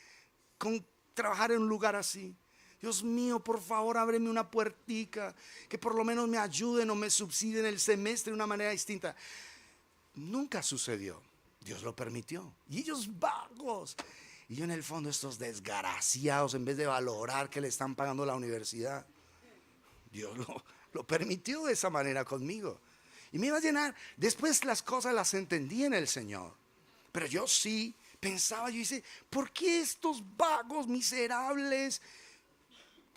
con trabajar en un lugar así. Dios mío, por favor, ábreme una puertica, que por lo menos me ayuden o me subsidien el semestre de una manera distinta. Nunca sucedió. Dios lo permitió. Y ellos vagos. Y yo en el fondo, estos desgraciados, en vez de valorar que le están pagando la universidad, Dios lo permitió de esa manera conmigo. Y me iba a llenar. Después las cosas las entendí en el Señor. Pero yo sí pensaba, yo dice, ¿por qué estos vagos miserables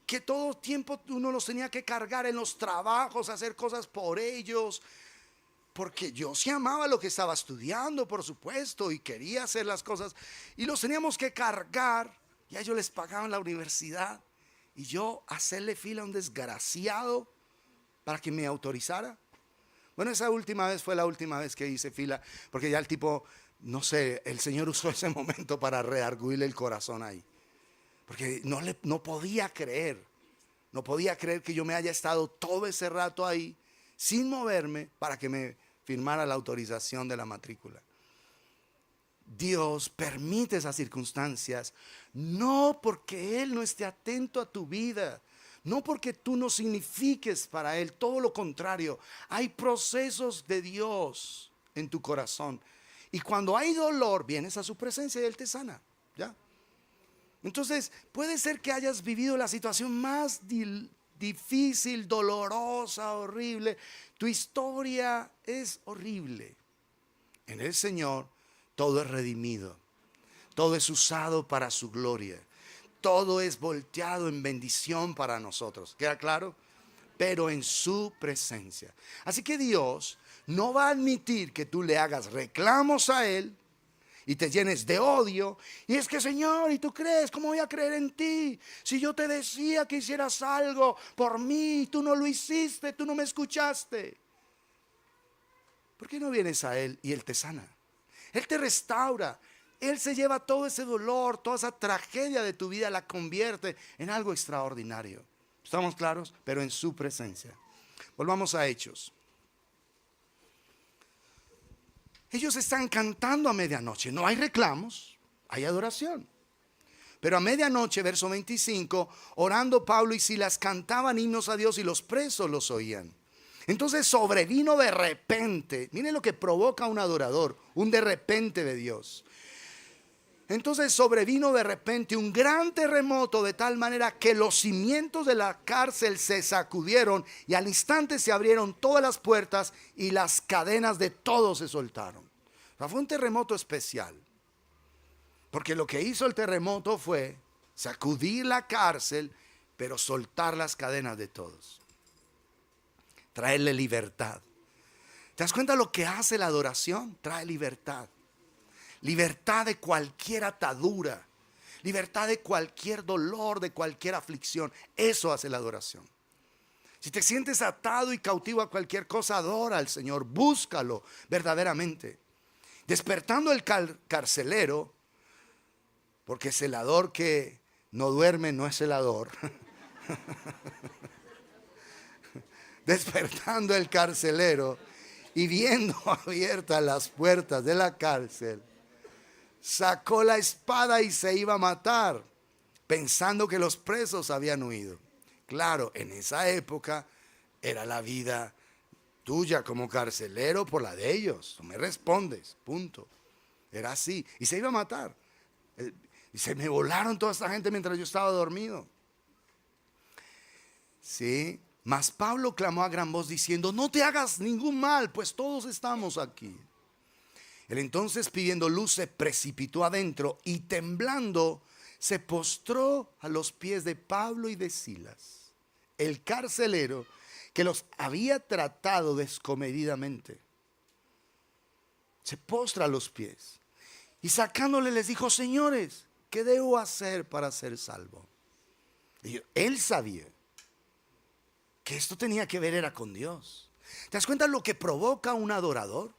que todo tiempo uno los tenía que cargar en los trabajos, hacer cosas por ellos? Porque yo sí amaba lo que estaba estudiando, por supuesto, y quería hacer las cosas. Y los teníamos que cargar, y a ellos les pagaban la universidad. Y yo hacerle fila a un desgraciado para que me autorizara. Bueno, esa última vez fue la última vez que hice fila, porque ya el tipo, no sé, el Señor usó ese momento para redarguirle el corazón ahí. Porque no podía creer que yo me haya estado todo ese rato ahí sin moverme para que me firmara la autorización de la matrícula. Dios permite esas circunstancias, no porque Él no esté atento a tu vida, no porque tú no signifiques para Él, todo lo contrario. Hay procesos de Dios en tu corazón. Y cuando hay dolor, vienes a su presencia y Él te sana. ¿Ya? Entonces, puede ser que hayas vivido la situación más difícil, dolorosa, horrible. Tu historia es horrible. En el Señor todo es redimido. Todo es usado para su gloria. Todo es volteado en bendición para nosotros. ¿Queda claro? Pero en su presencia. Así que Dios no va a admitir que tú le hagas reclamos a Él y te llenes de odio. Y es que, Señor, ¿y tú crees? ¿Cómo voy a creer en ti? Si yo te decía que hicieras algo por mí, tú no lo hiciste, tú no me escuchaste. ¿Por qué no vienes a Él y Él te sana? Él te restaura. Él se lleva todo ese dolor, toda esa tragedia de tu vida, la convierte en algo extraordinario. ¿Estamos claros? Pero en su presencia. Volvamos a Hechos. Ellos están cantando a medianoche. No hay reclamos, hay adoración. Pero a medianoche, verso 25, orando Pablo y Silas cantaban himnos a Dios y los presos los oían. Entonces sobrevino de repente. Miren lo que provoca un adorador, un de repente de Dios. Entonces sobrevino de repente un gran terremoto, de tal manera que los cimientos de la cárcel se sacudieron y al instante se abrieron todas las puertas y las cadenas de todos se soltaron. O sea, fue un terremoto especial, porque lo que hizo el terremoto fue sacudir la cárcel, pero soltar las cadenas de todos, traerle libertad. ¿Te das cuenta lo que hace la adoración? Trae libertad. Libertad de cualquier atadura, libertad de cualquier dolor, de cualquier aflicción. Eso hace la adoración. Si te sientes atado y cautivo a cualquier cosa, adora al Señor, búscalo verdaderamente. Despertando el carcelero, porque celador que no duerme no es celador. Despertando el carcelero Y viendo abiertas las puertas de la cárcel, sacó la espada y se iba a matar, pensando que los presos habían huido. Claro, en esa época era la vida tuya como carcelero por la de ellos. Tú me respondes, punto. Era así. Y se iba a matar. Y se me volaron toda esta gente mientras yo estaba dormido. Sí. Mas Pablo clamó a gran voz diciendo: no te hagas ningún mal, pues todos estamos aquí. Él entonces, pidiendo luz, se precipitó adentro y temblando se postró a los pies de Pablo y de Silas, el carcelero que los había tratado descomedidamente. Se postra a los pies y sacándole les dijo: señores, ¿qué debo hacer para ser salvo? Y él sabía que esto tenía que ver era con Dios. ¿Te das cuenta lo que provoca un adorador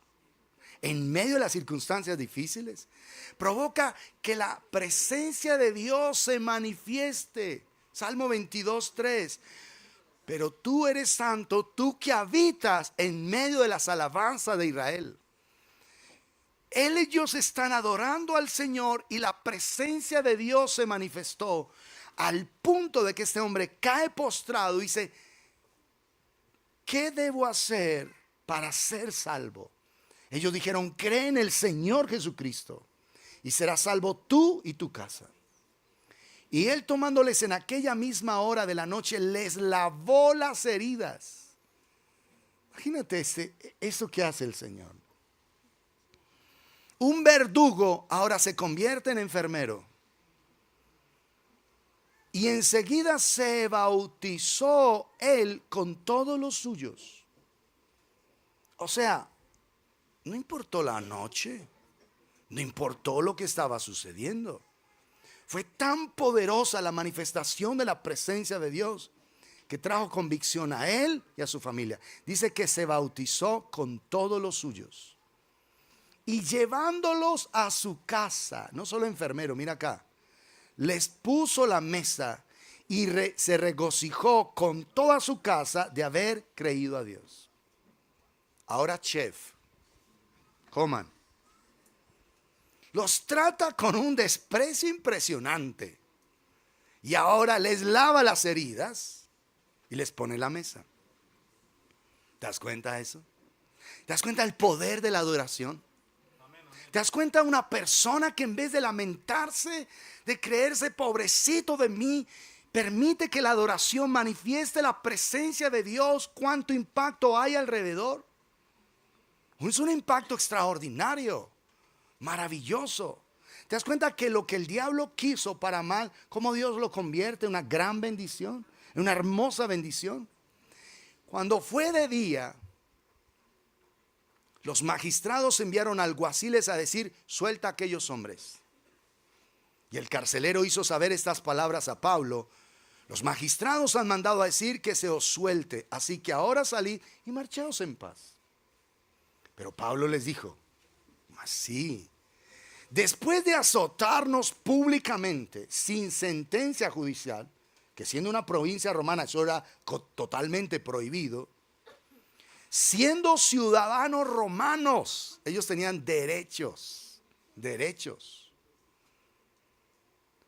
en medio de las circunstancias difíciles? Provoca que la presencia de Dios se manifieste. Salmo 22:3. Pero tú eres santo, tú que habitas en medio de las alabanzas de Israel. Ellos están adorando al Señor y la presencia de Dios se manifestó al punto de que este hombre cae postrado y dice: ¿qué debo hacer para ser salvo? Ellos dijeron: cree en el Señor Jesucristo y serás salvo tú y tu casa. Y él, tomándoles en aquella misma hora de la noche, les lavó las heridas. Imagínate eso que hace el Señor. Un verdugo ahora se convierte en enfermero. Y enseguida se bautizó él con todos los suyos. O sea, no importó la noche, no importó lo que estaba sucediendo. Fue tan poderosa la manifestación de la presencia de Dios que trajo convicción a él y a su familia. Dice que se bautizó con todos los suyos. Y llevándolos a su casa, no solo enfermero, mira acá, les puso la mesa y se regocijó con toda su casa de haber creído a Dios. Ahora, chef, coman. Los trata con un desprecio impresionante. Y ahora les lava las heridas y les pone la mesa. ¿Te das cuenta de eso? ¿Te das cuenta del poder de la adoración? ¿Te das cuenta de una persona que en vez de lamentarse, de creerse pobrecito de mí, permite que la adoración manifieste la presencia de Dios? ¿Cuánto impacto hay alrededor? Es un impacto extraordinario, maravilloso. ¿Te das cuenta que lo que el diablo quiso para mal, cómo Dios lo convierte en una gran bendición, en una hermosa bendición? Cuando fue de día, los magistrados enviaron alguaciles a decir: suelta a aquellos hombres. Y el carcelero hizo saber estas palabras a Pablo: los magistrados han mandado a decir que se os suelte, así que ahora salid y marchaos en paz. Pero Pablo les dijo: así, después de azotarnos públicamente sin sentencia judicial, que siendo una provincia romana eso era totalmente prohibido, siendo ciudadanos romanos, ellos tenían derechos.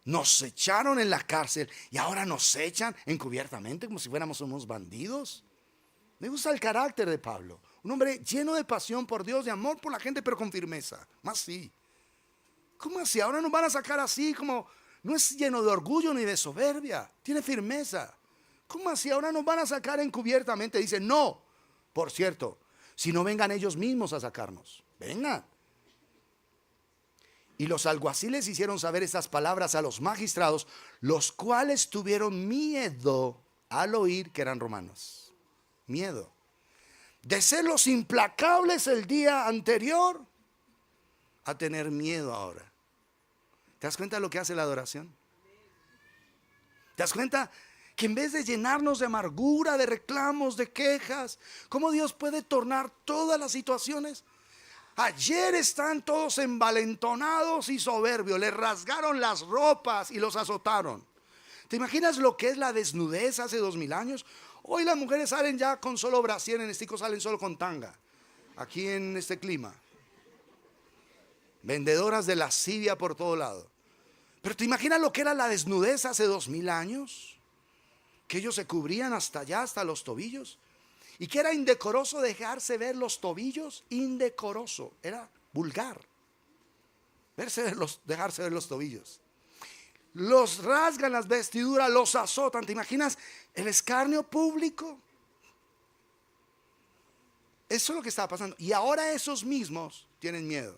Nos echaron en la cárcel y ahora nos echan encubiertamente como si fuéramos unos bandidos. Me gusta el carácter de Pablo, un hombre lleno de pasión por Dios, de amor por la gente, pero con firmeza. Más sí. ¿Cómo así? Ahora nos van a sacar así, como no es lleno de orgullo ni de soberbia, tiene firmeza. ¿Cómo así? Ahora nos van a sacar encubiertamente. Dice: no. Por cierto, si no, vengan ellos mismos a sacarnos. Vengan. Y los alguaciles hicieron saber estas palabras a los magistrados, los cuales tuvieron miedo al oír que eran romanos. Miedo. De ser los implacables el día anterior a tener miedo ahora. ¿Te das cuenta de lo que hace la adoración? ¿Te das cuenta que en vez de llenarnos de amargura, de reclamos, de quejas, cómo Dios puede tornar todas las situaciones? Ayer están todos envalentonados y soberbios, les rasgaron las ropas y los azotaron. ¿Te imaginas lo que es la desnudez hace 2000 años? Hoy las mujeres salen ya con solo brasier, en esticos salen solo con tanga. aquí en este clima. Vendedoras de lascivia por todo lado. Pero ¿te imaginas lo que era la desnudez hace 2000 años? Que ellos se cubrían hasta allá, hasta los tobillos. Y que era indecoroso dejarse ver los tobillos. Indecoroso, era vulgar dejarse ver los tobillos. Los rasgan las vestiduras, los azotan. ¿Te imaginas el escarnio público? Eso es lo que estaba pasando. Y ahora esos mismos tienen miedo.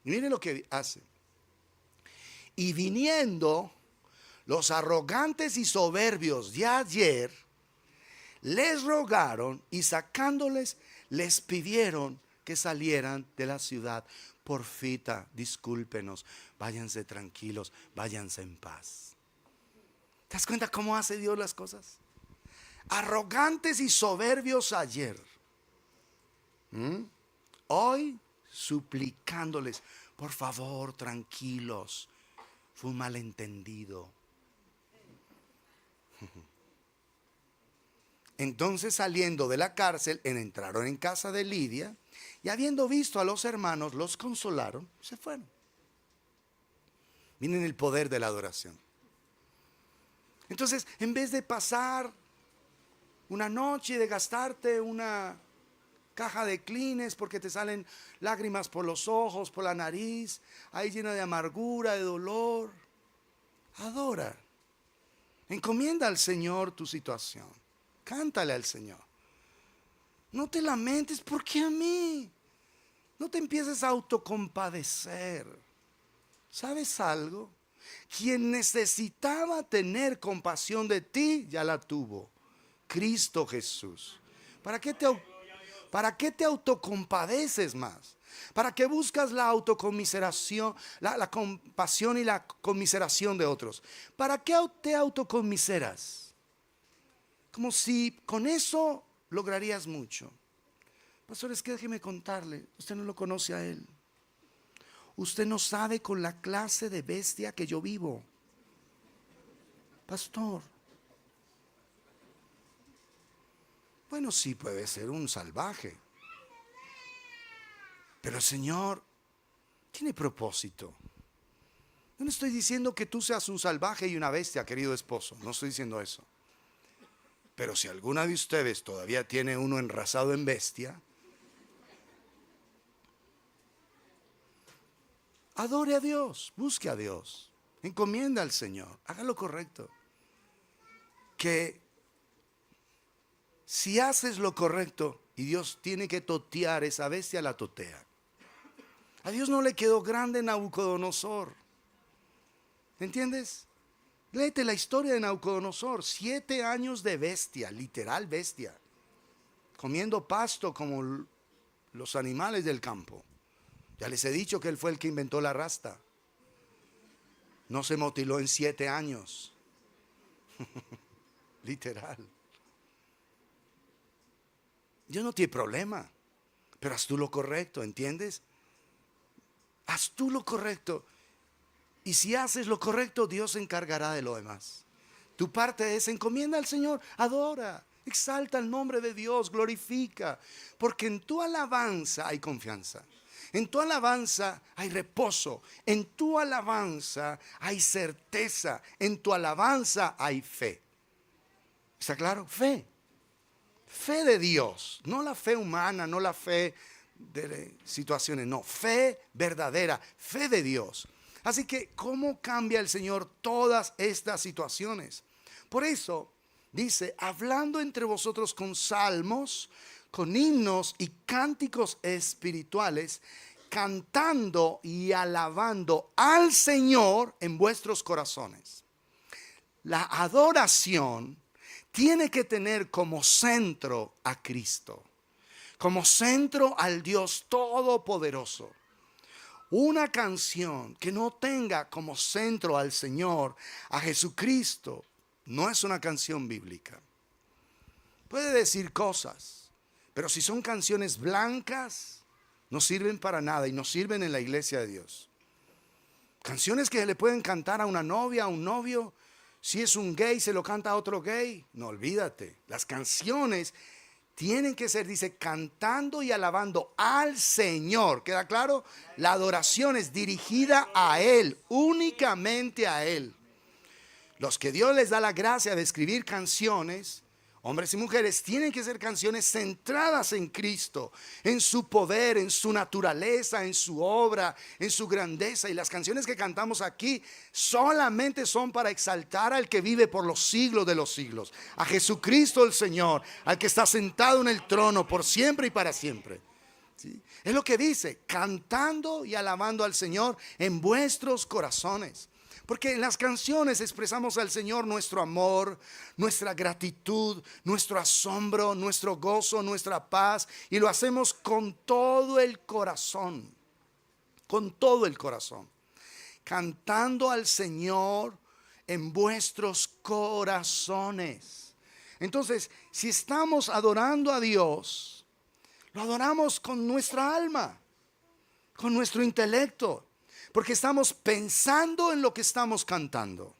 Y miren lo que hace. Y viniendo los arrogantes y soberbios de ayer, les rogaron y sacándoles, les pidieron que salieran de la ciudad. Porfita, discúlpenos, váyanse tranquilos, váyanse en paz. ¿Te das cuenta cómo hace Dios las cosas? Arrogantes y soberbios ayer. Hoy suplicándoles, por favor, tranquilos, fue un malentendido. Entonces, saliendo de la cárcel, entraron en casa de Lidia y habiendo visto a los hermanos, los consolaron, se fueron. Miren el poder de la adoración. Entonces, en vez de pasar una noche y de gastarte una caja de Kleenex porque te salen lágrimas por los ojos, por la nariz, ahí llena de amargura, de dolor, adora. Encomienda al Señor tu situación. Cántale al Señor. No te lamentes, ¿por qué a mí? No te empieces a autocompadecer. ¿Sabes algo? Quien necesitaba tener compasión de ti, ya la tuvo. Cristo Jesús. ¿Para qué te autocompadeces más? ¿Para qué buscas la autocomiseración, la compasión y la conmiseración de otros? ¿Para qué te autocomiseras? Como si con eso lograrías mucho. Pastor, es que déjeme contarle, usted no lo conoce a él. Usted no sabe con la clase de bestia que yo vivo. Pastor. Bueno, sí puede ser un salvaje. Pero el Señor tiene propósito. Yo no estoy diciendo que tú seas un salvaje y una bestia, querido esposo. No estoy diciendo eso. Pero si alguna de ustedes todavía tiene uno enrasado en bestia, adore a Dios, busque a Dios, encomienda al Señor, haga lo correcto. Que si haces lo correcto y Dios tiene que totear, esa bestia la totea. A Dios no le quedó grande Nabucodonosor. ¿Entiendes? Léete la historia de Nabucodonosor. 7 años de bestia, literal bestia, comiendo pasto como los animales del campo. Ya les he dicho que él fue el que inventó la rasta. No se motiló en 7 años. Literal. Yo no tiene problema, pero haz tú lo correcto, ¿entiendes? Haz tú lo correcto. Y si haces lo correcto, Dios se encargará de lo demás. Tu parte es encomienda al Señor, adora, exalta el nombre de Dios, glorifica. Porque en tu alabanza hay confianza. En tu alabanza hay reposo. En tu alabanza hay certeza. En tu alabanza hay fe. ¿Está claro? Fe. Fe de Dios. No la fe humana, no la fe de situaciones. No, fe verdadera, fe de Dios. Así que, ¿cómo cambia el Señor todas estas situaciones? Por eso, dice, hablando entre vosotros con salmos, con himnos y cánticos espirituales, cantando y alabando al Señor en vuestros corazones. La adoración tiene que tener como centro a Cristo, como centro al Dios Todopoderoso. Una canción que no tenga como centro al Señor, a Jesucristo, no es una canción bíblica. Puede decir cosas, pero si son canciones blancas, no sirven para nada y no sirven en la iglesia de Dios. Canciones que le pueden cantar a una novia, a un novio. Si es un gay, se lo canta a otro gay. No, olvídate. Las canciones Tienen que ser, dice, cantando y alabando al Señor. ¿Queda claro? La adoración es dirigida a Él, únicamente a Él. Los que Dios les da la gracia de escribir canciones, hombres y mujeres, tienen que ser canciones centradas en Cristo, en su poder, en su naturaleza, en su obra, en su grandeza. Y las canciones que cantamos aquí solamente son para exaltar al que vive por los siglos de los siglos, a Jesucristo el Señor, al que está sentado en el trono por siempre y para siempre. ¿Sí? Es lo que dice, cantando y alabando al Señor en vuestros corazones. Porque en las canciones expresamos al Señor nuestro amor, nuestra gratitud, nuestro asombro, nuestro gozo, nuestra paz. Y lo hacemos con todo el corazón, con todo el corazón. Cantando al Señor en vuestros corazones. Entonces, si estamos adorando a Dios, lo adoramos con nuestra alma, con nuestro intelecto. Porque estamos pensando en lo que estamos cantando.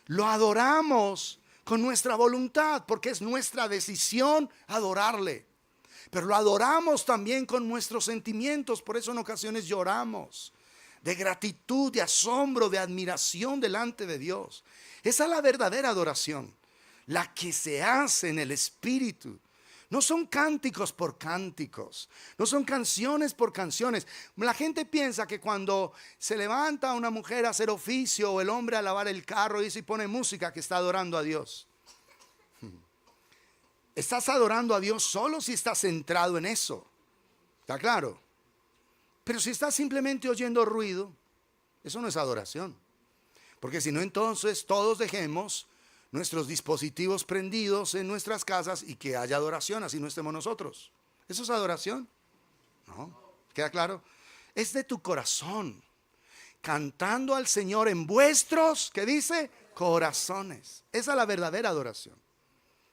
Lo adoramos con nuestra voluntad, porque es nuestra decisión adorarle. Pero lo adoramos también con nuestros sentimientos, por eso en ocasiones lloramos. De gratitud, de asombro, de admiración delante de Dios. Esa es la verdadera adoración, la que se hace en el Espíritu. No son cánticos por cánticos, no son canciones por canciones. La gente piensa que cuando se levanta una mujer a hacer oficio o el hombre a lavar el carro y pone música, que está adorando a Dios. Estás adorando a Dios solo si estás centrado en eso. ¿Está claro? Pero si estás simplemente oyendo ruido, eso no es adoración. Porque si no, entonces todos dejemos nuestros dispositivos prendidos en nuestras casas y que haya adoración, así no estemos nosotros. ¿Eso es adoración? No, ¿queda claro? Es de tu corazón, cantando al Señor en vuestros, ¿qué dice? Corazones. Esa es la verdadera adoración,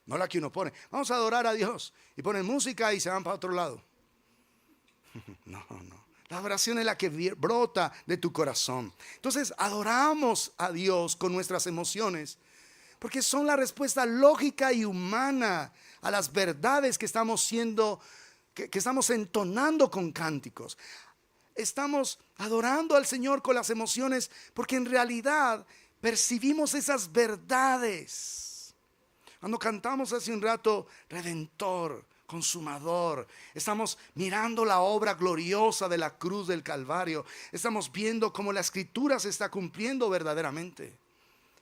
no la que uno pone. Vamos a adorar a Dios y ponen música y se van para otro lado. No. La adoración es la que brota de tu corazón. Entonces adoramos a Dios con nuestras emociones, porque son la respuesta lógica y humana a las verdades que estamos que estamos entonando con cánticos. Estamos adorando al Señor con las emociones porque en realidad percibimos esas verdades. Cuando cantamos hace un rato, Redentor, Consumador, estamos mirando la obra gloriosa de la cruz del Calvario. Estamos viendo cómo la Escritura se está cumpliendo verdaderamente,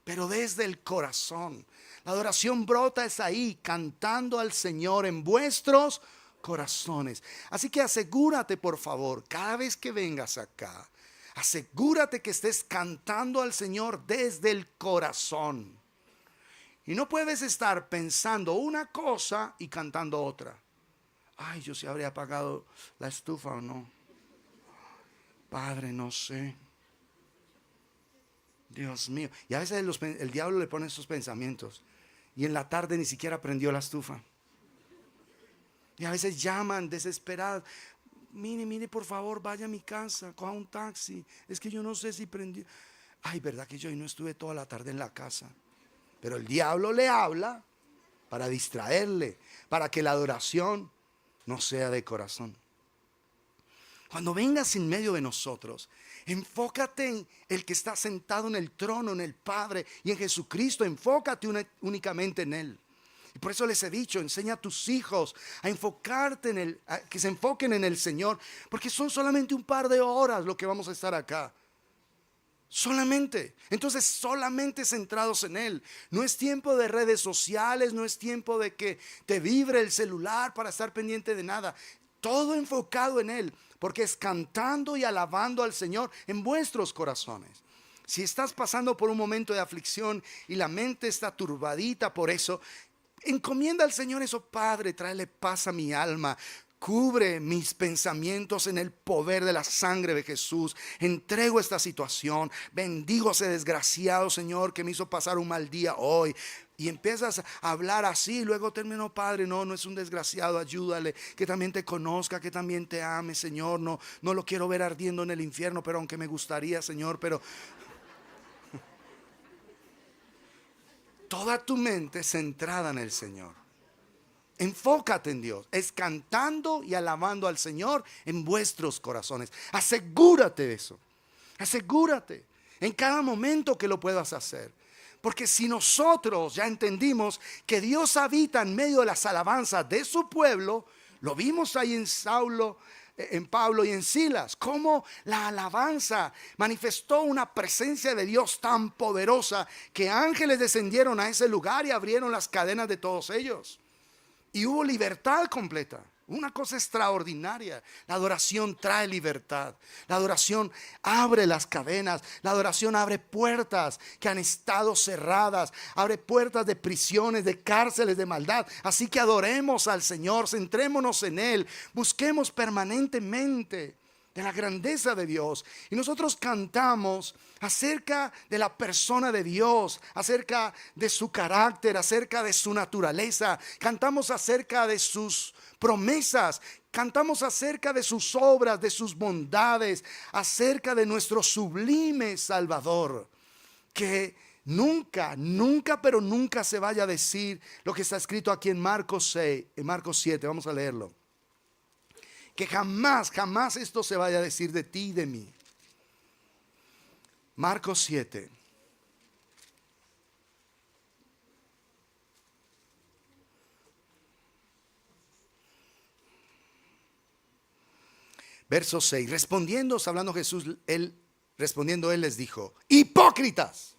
pero desde el corazón. La adoración brota es ahí, cantando al Señor en vuestros corazones. Así que asegúrate, por favor, cada vez que vengas acá, asegúrate que estés cantando al Señor desde el corazón. Y no puedes estar pensando una cosa y cantando otra. Ay, yo si habría apagado la estufa o no. Padre, no sé. Dios mío. Y a veces el diablo le pone esos pensamientos. Y en la tarde ni siquiera prendió la estufa. Y a veces llaman desesperados. Mire, por favor, vaya a mi casa, coja un taxi. Es que yo no sé si prendió. Ay, verdad que yo no estuve toda la tarde en la casa. Pero el diablo le habla para distraerle, para que la adoración no sea de corazón. Cuando vengas en medio de nosotros, enfócate en el que está sentado en el trono, en el Padre y en Jesucristo. Enfócate únicamente en Él. Y por eso les he dicho, enseña a tus hijos a enfocarte que se enfoquen en el Señor, porque son solamente un par de horas lo que vamos a estar acá. Solamente, entonces solamente centrados en Él. No es tiempo de redes sociales, no es tiempo de que te vibre el celular para estar pendiente de nada. Todo enfocado en Él, porque es cantando y alabando al Señor en vuestros corazones. Si estás pasando por un momento de aflicción y la mente está turbadita por eso, encomienda al Señor eso. Padre, tráele paz a mi alma. Cubre mis pensamientos en el poder de la sangre de Jesús. Entrego esta situación. Bendigo a ese desgraciado, Señor, que me hizo pasar un mal día hoy. Y empiezas a hablar así. Y luego terminó, Padre, no es un desgraciado. Ayúdale, que también te conozca, que también te ame, Señor. No lo quiero ver ardiendo en el infierno, pero aunque me gustaría, Señor, pero toda tu mente centrada en el Señor. Enfócate en Dios. Es cantando y alabando al Señor en vuestros corazones. Asegúrate de eso. Asegúrate en cada momento que lo puedas hacer. Porque si nosotros ya entendimos que Dios habita en medio de las alabanzas de su pueblo, lo vimos ahí en Saulo, en Pablo y en Silas, cómo la alabanza manifestó una presencia de Dios tan poderosa que ángeles descendieron a ese lugar y abrieron las cadenas de todos ellos. Y hubo libertad completa. Una cosa extraordinaria. La adoración trae libertad. La adoración abre las cadenas. La adoración abre puertas que han estado cerradas. Abre puertas de prisiones, de cárceles, de maldad. Así que adoremos al Señor. Centrémonos en Él. Busquemos permanentemente de la grandeza de Dios. Y nosotros cantamos acerca de la persona de Dios, acerca de su carácter, acerca de su naturaleza. Cantamos acerca de sus promesas, cantamos acerca de sus obras, de sus bondades, acerca de nuestro sublime Salvador. Que nunca, nunca, pero nunca se vaya a decir lo que está escrito aquí en Marcos 6, en Marcos 7, vamos a leerlo. Que jamás, jamás esto se vaya a decir de ti y de mí. Marcos 7. Verso 6. Respondiendo, hablando Jesús, él les dijo: hipócritas,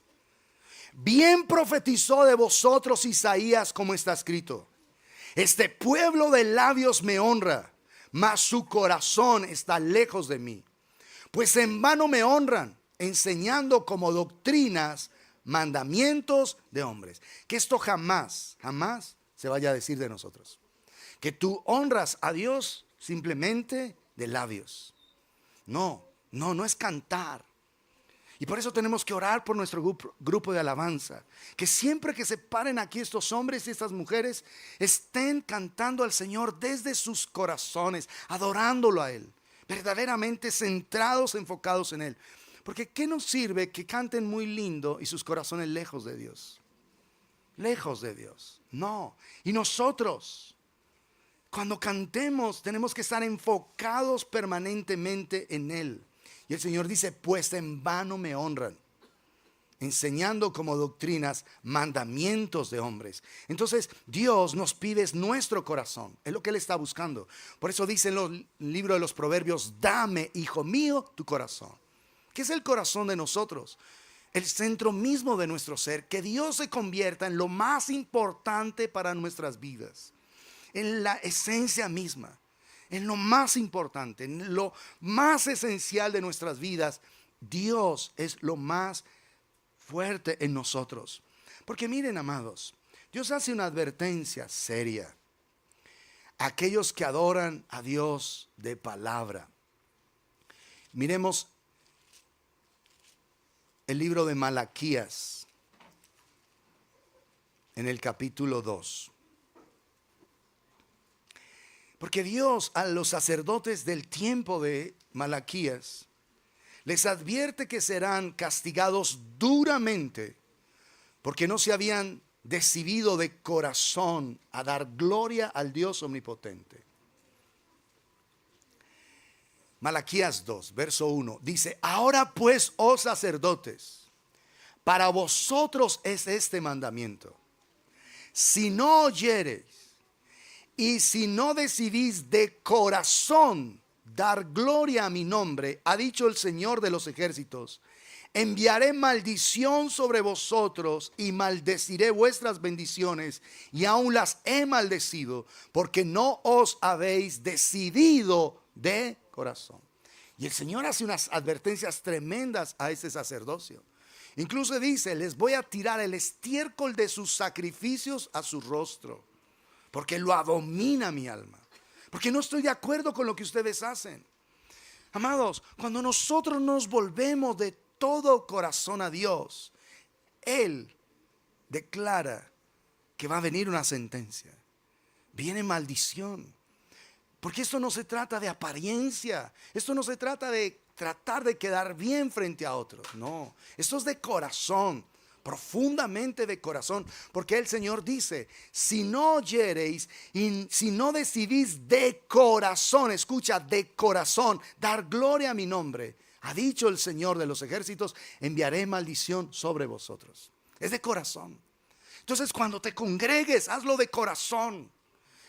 bien profetizó de vosotros Isaías, como está escrito: este pueblo de labios me honra, mas su corazón está lejos de mí. Pues en vano me honran, enseñando como doctrinas mandamientos de hombres. Que esto jamás, jamás se vaya a decir de nosotros. Que tú honras a Dios simplemente de labios. No es cantar. Y por eso tenemos que orar por nuestro grupo de alabanza. Que siempre que se paren aquí estos hombres y estas mujeres, estén cantando al Señor desde sus corazones, adorándolo a Él, verdaderamente centrados, enfocados en Él. Porque ¿qué nos sirve que canten muy lindo y sus corazones lejos de Dios? Lejos de Dios. No. Y nosotros, cuando cantemos, tenemos que estar enfocados permanentemente en Él. Y el Señor dice: pues en vano me honran, enseñando como doctrinas mandamientos de hombres. Entonces Dios nos pide nuestro corazón. Es lo que Él está buscando. Por eso dice en el libro de los Proverbios: dame, hijo mío, tu corazón. ¿Qué es el corazón de nosotros? El centro mismo de nuestro ser. Que Dios se convierta en lo más importante para nuestras vidas, en la esencia misma, en lo más importante, en lo más esencial de nuestras vidas. Dios es lo más fuerte en nosotros. Porque miren, amados, Dios hace una advertencia seria a aquellos que adoran a Dios de palabra. Miremos el libro de Malaquías en el capítulo 2. Porque Dios a los sacerdotes del tiempo de Malaquías les advierte que serán castigados duramente porque no se habían decidido de corazón a dar gloria al Dios omnipotente. Malaquías 2, verso 1, dice: ahora pues, oh sacerdotes, para vosotros es este mandamiento: si no oyereis y si no decidís de corazón dar gloria a mi nombre, ha dicho el Señor de los ejércitos, enviaré maldición sobre vosotros y maldeciré vuestras bendiciones, y aún las he maldecido, porque no os habéis decidido de corazón. Y el Señor hace unas advertencias tremendas a ese sacerdocio. Incluso dice: les voy a tirar el estiércol de sus sacrificios a su rostro, porque lo abomina mi alma, porque no estoy de acuerdo con lo que ustedes hacen. Amados, cuando nosotros nos volvemos de todo corazón a Dios, Él declara que va a venir una sentencia. Viene maldición. Porque esto no se trata de apariencia. Esto no se trata de tratar de quedar bien frente a otros. No, esto es de corazón. profundamente de corazón, porque el Señor dice, si no oyereis y si no decidís de corazón, escucha, de corazón, dar gloria a mi nombre, ha dicho el Señor de los ejércitos, enviaré maldición sobre vosotros. Es de corazón. Entonces, cuando te congregues, hazlo de corazón.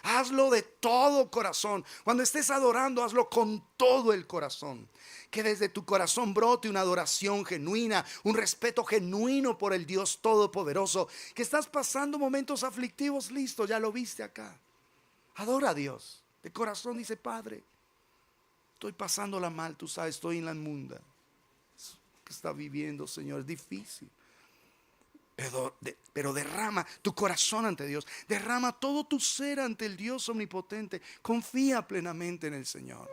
Hazlo de todo corazón. Cuando estés adorando, hazlo con todo el corazón. Que desde tu corazón brote una adoración genuina, un respeto genuino por el Dios Todopoderoso. Que estás pasando momentos aflictivos, listo, ya lo viste acá. Adora a Dios. De corazón dice, Padre, estoy pasándola mal, tú sabes, estoy en la inmunda. ¿Qué está viviendo, Señor? Es difícil. Pero derrama tu corazón ante Dios, derrama todo tu ser ante el Dios omnipotente, confía plenamente en el Señor.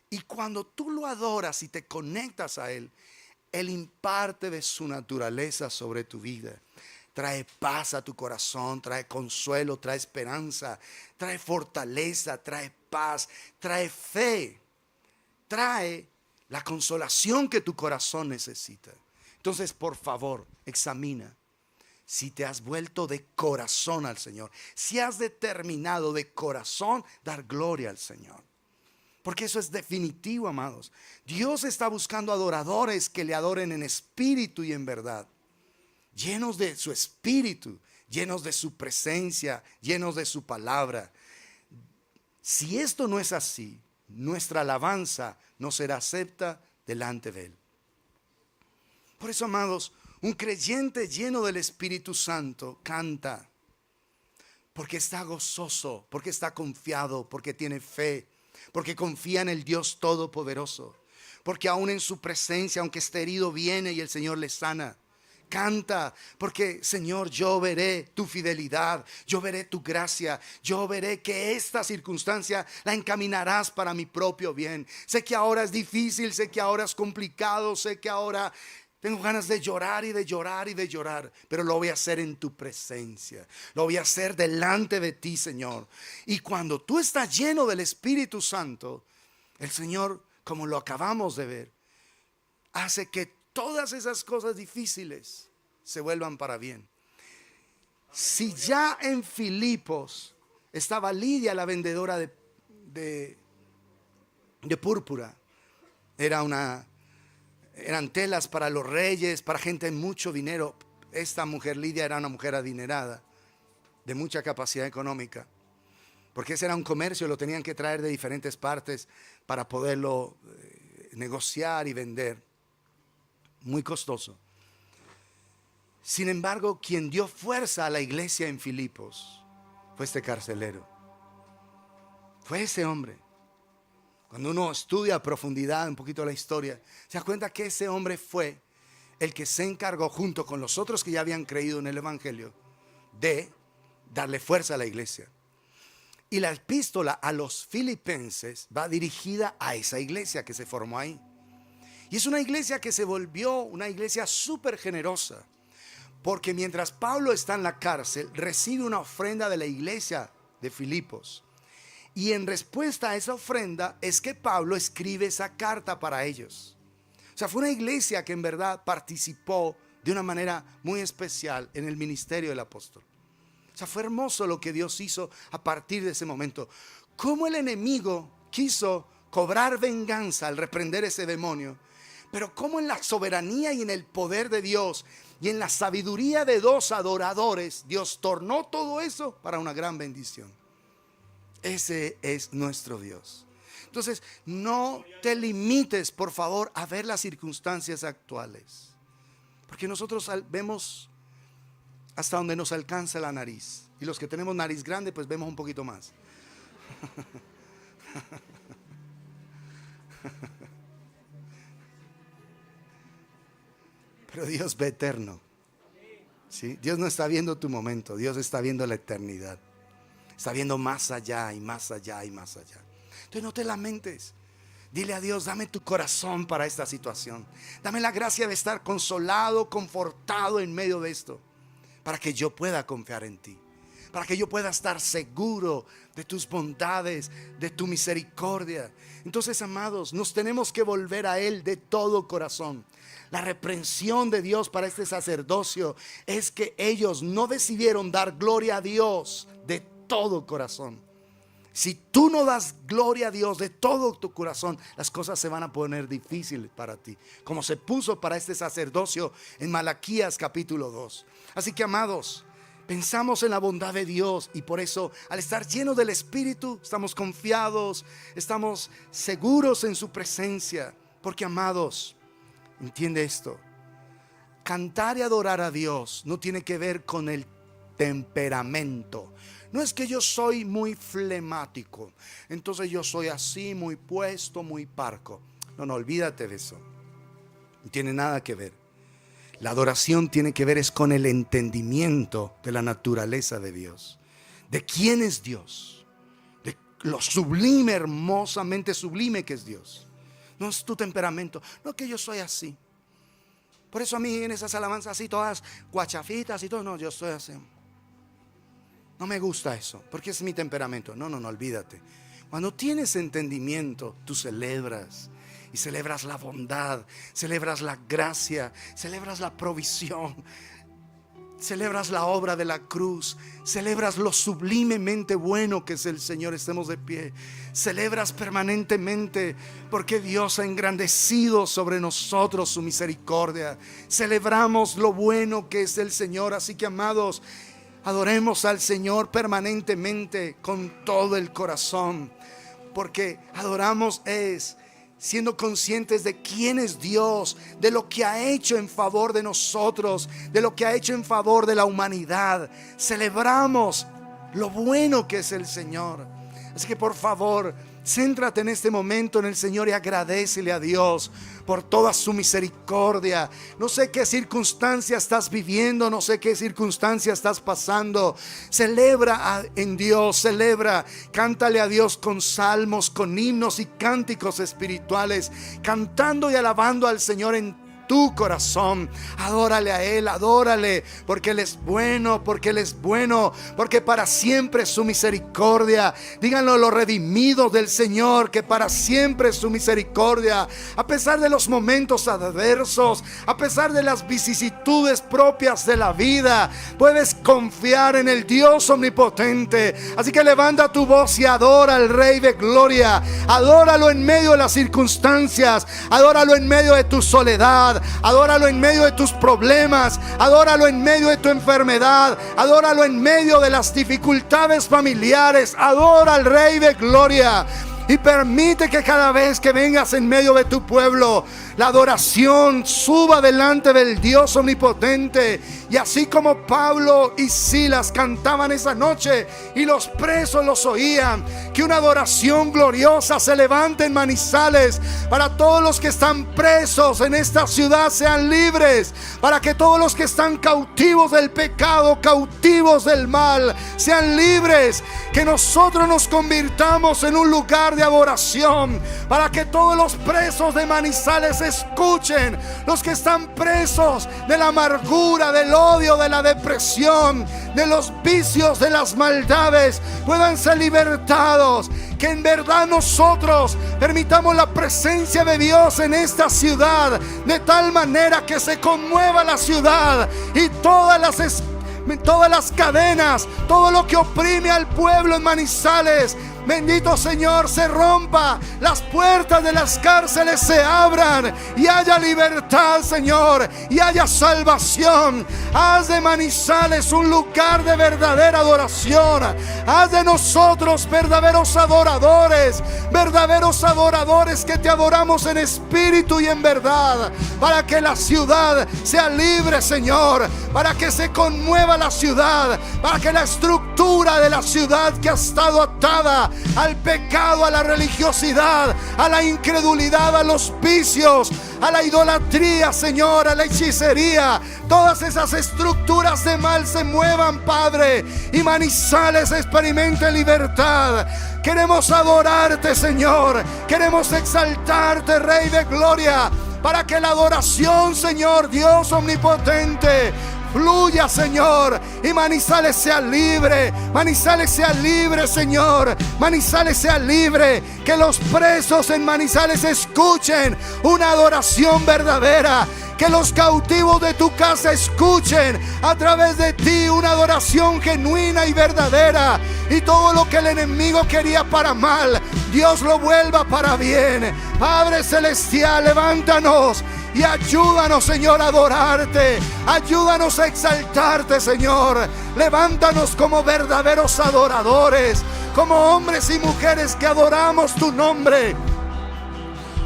Y cuando tú lo adoras y te conectas a Él, Él imparte de su naturaleza sobre tu vida. Trae paz a tu corazón, trae consuelo, trae esperanza, trae fortaleza, trae paz, trae fe, trae la consolación que tu corazón necesita. Entonces, por favor, examina si te has vuelto de corazón al Señor, si has determinado de corazón dar gloria al Señor. Porque eso es definitivo, amados. Dios está buscando adoradores que le adoren en espíritu y en verdad, llenos de su espíritu, llenos de su presencia, llenos de su palabra. Si esto no es así, nuestra alabanza no será acepta delante de Él. Por eso, amados, un creyente lleno del Espíritu Santo canta porque está gozoso, porque está confiado, porque tiene fe, porque confía en el Dios Todopoderoso, porque aún en su presencia, aunque esté herido, viene y el Señor le sana. Canta porque, Señor, yo veré tu fidelidad, yo veré tu gracia, yo veré que esta circunstancia la encaminarás para mi propio bien. Sé que ahora es difícil, sé que ahora es complicado, sé que ahora tengo ganas de llorar y de llorar y de llorar, pero lo voy a hacer en tu presencia, lo voy a hacer delante de ti, Señor. Y cuando tú estás lleno del Espíritu Santo, el Señor, como lo acabamos de ver, hace que todas esas cosas difíciles se vuelvan para bien. Si ya en Filipos estaba Lidia, la vendedora de púrpura, eran telas para los reyes, para gente de mucho dinero. Esta mujer Lidia era una mujer adinerada, de mucha capacidad económica, porque ese era un comercio, lo tenían que traer de diferentes partes para poderlo negociar y vender. Muy costoso. Sin embargo, quien dio fuerza a la iglesia en Filipos fue este carcelero. Fue ese hombre. Cuando uno estudia a profundidad un poquito la historia, se da cuenta que ese hombre fue el que se encargó, junto con los otros que ya habían creído en el evangelio, de darle fuerza a la iglesia. Y la epístola a los filipenses va dirigida a esa iglesia que se formó ahí. Y es una iglesia que se volvió una iglesia súper generosa, porque mientras Pablo está en la cárcel, recibe una ofrenda de la iglesia de Filipos. Y en respuesta a esa ofrenda es que Pablo escribe esa carta para ellos. O sea, fue una iglesia que en verdad participó de una manera muy especial en el ministerio del apóstol. O sea, fue hermoso lo que Dios hizo a partir de ese momento. Cómo el enemigo quiso cobrar venganza al reprender ese demonio, pero cómo en la soberanía y en el poder de Dios y en la sabiduría de dos adoradores, Dios tornó todo eso para una gran bendición. Ese es nuestro Dios. Entonces, no te limites, por favor, a ver las circunstancias actuales, porque nosotros vemos hasta donde nos alcanza la nariz, y los que tenemos nariz grande pues vemos un poquito más. Pero Dios ve eterno, ¿sí? Dios no está viendo tu momento, Dios está viendo la eternidad. Está viendo más allá y más allá y más allá. Entonces no te lamentes. Dile a Dios, dame tu corazón para esta situación. Dame la gracia de estar consolado, confortado en medio de esto, para que yo pueda confiar en ti. para que yo pueda estar seguro de tus bondades, de tu misericordia. Entonces, amados, nos tenemos que volver a Él de todo corazón. La reprensión de Dios para este sacerdocio es que ellos no decidieron dar gloria a Dios de todo corazón. Si tú no das gloria a Dios de todo tu corazón, las cosas se van a poner difíciles para ti, como se puso para este sacerdocio en Malaquías capítulo 2. Así que, amados, pensamos en la bondad de Dios, y por eso, al estar llenos del Espíritu, estamos confiados, estamos seguros en su presencia. Porque, amados, entiende esto: cantar y adorar a Dios no tiene que ver con el temperamento. No es que yo soy muy flemático, entonces yo soy así, muy puesto, muy parco. No, olvídate de eso. No tiene nada que ver. La adoración tiene que ver es con el entendimiento de la naturaleza de Dios, de quién es Dios, de lo sublime, hermosamente sublime que es Dios. No es tu temperamento. No, que yo soy así. Por eso a mí en esas alabanzas así, todas guachafitas y todo, no, yo soy así. No me gusta eso, porque es mi temperamento. No, olvídate. Cuando tienes entendimiento, tú celebras. Y celebras la bondad, celebras la gracia, celebras la provisión, celebras la obra de la cruz, celebras lo sublimemente bueno que es el Señor. Estemos de pie. Celebras permanentemente porque Dios ha engrandecido sobre nosotros su misericordia. Celebramos lo bueno que es el Señor. Así que, amados, adoremos al Señor permanentemente con todo el corazón, porque adoramos siendo conscientes de quién es Dios, de lo que ha hecho en favor de nosotros, de lo que ha hecho en favor de la humanidad. Celebramos lo bueno que es el Señor. Así que, por favor, céntrate en este momento en el Señor y agradécele a Dios por toda su misericordia. No sé qué circunstancia estás viviendo, no sé qué circunstancia estás pasando. Celebra en Dios, celebra, cántale a Dios con salmos, con himnos y cánticos espirituales, cantando y alabando al Señor en tu corazón. Adórale a Él, adórale, porque Él es bueno, porque Él es bueno, porque para siempre es su misericordia. Díganlo los redimidos del Señor, que para siempre es su misericordia. A pesar de los momentos adversos, a pesar de las vicisitudes propias de la vida, puedes confiar en el Dios omnipotente. Así que levanta tu voz y adora al Rey de Gloria. Adóralo en medio de las circunstancias, adóralo en medio de tu soledad, adóralo en medio de tus problemas, adóralo en medio de tu enfermedad, adóralo en medio de las dificultades familiares. Adora al Rey de Gloria. Y permite que cada vez que vengas en medio de tu pueblo, la adoración suba delante del Dios omnipotente. Y así como Pablo y Silas cantaban esa noche y los presos los oían, que una adoración gloriosa se levante en Manizales, para todos los que están presos en esta ciudad sean libres, para que todos los que están cautivos del pecado, cautivos del mal, sean libres. Que nosotros nos convirtamos en un lugar de adoración, para que todos los presos de Manizales escuchen, los que están presos de la amargura, del odio, de la depresión, de los vicios, de las maldades, puedan ser libertados. Que en verdad nosotros permitamos la presencia de Dios en esta ciudad, de tal manera que se conmueva la ciudad y todas las cadenas, todo lo que oprime al pueblo en Manizales, bendito Señor, se rompa, las puertas de las cárceles se abran y haya libertad, Señor, y haya salvación. Haz de Manizales un lugar de verdadera adoración. Haz de nosotros verdaderos adoradores que te adoramos en espíritu y en verdad, para que la ciudad sea libre, Señor, para que se conmueva la ciudad, para que la estructura de la ciudad que ha estado atada al pecado, a la religiosidad, a la incredulidad, a los vicios, a la idolatría, Señor, a la hechicería, todas esas estructuras de mal se muevan, Padre, y Manizales experimente libertad. Queremos adorarte, Señor, queremos exaltarte, Rey de Gloria, para que la adoración, Señor Dios omnipotente, fluya, Señor, y Manizales sea libre. Manizales sea libre, Señor. Manizales sea libre. Que los presos en Manizales escuchen una adoración verdadera. Que los cautivos de tu casa escuchen a través de ti una adoración genuina y verdadera. Y todo lo que el enemigo quería para mal, Dios lo vuelva para bien. Padre celestial, levántanos y ayúdanos, Señor, a adorarte. Ayúdanos a exaltarte, Señor. Levántanos como verdaderos adoradores, como hombres y mujeres que adoramos tu nombre.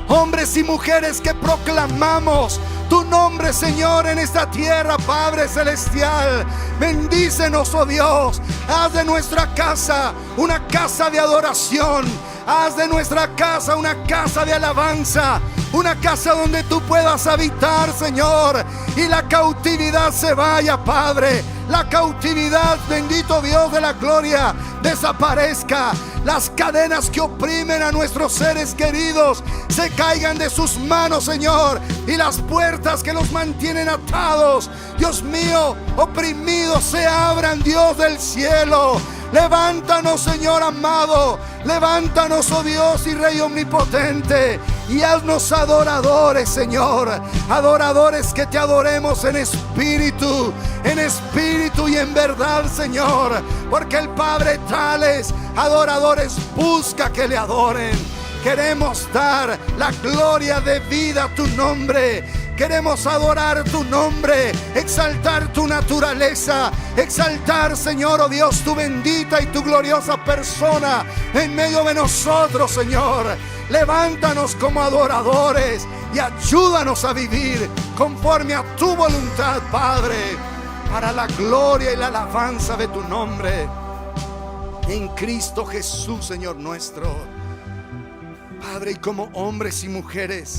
Hombres y mujeres que proclamamos tu nombre, Señor, en esta tierra, Padre celestial. Bendícenos, oh Dios. Haz de nuestra casa una casa de adoración. Haz de nuestra casa una casa de alabanza. Una casa donde tú puedas habitar, Señor, y la cautividad se vaya, Padre. La cautividad, bendito Dios de la gloria, desaparezca. Las cadenas que oprimen a nuestros seres queridos se caigan de sus manos, Señor. Y las puertas que los mantienen atados, Dios mío, oprimidos, se abran, Dios del cielo. Levántanos, Señor amado. Levántanos, oh Dios y Rey omnipotente, y haznos adoradores, Señor. Adoradores que te adoremos en espíritu y en verdad, Señor. Porque el Padre tales adoradores busca que le adoren. Queremos dar la gloria de vida a tu nombre. Queremos adorar tu nombre, exaltar tu naturaleza, exaltar, Señor, oh Dios, tu bendita y tu gloriosa persona en medio de nosotros, Señor. Levántanos como adoradores y ayúdanos a vivir conforme a tu voluntad, Padre, para la gloria y la alabanza de tu nombre. En Cristo Jesús, Señor nuestro. Padre, y como hombres y mujeres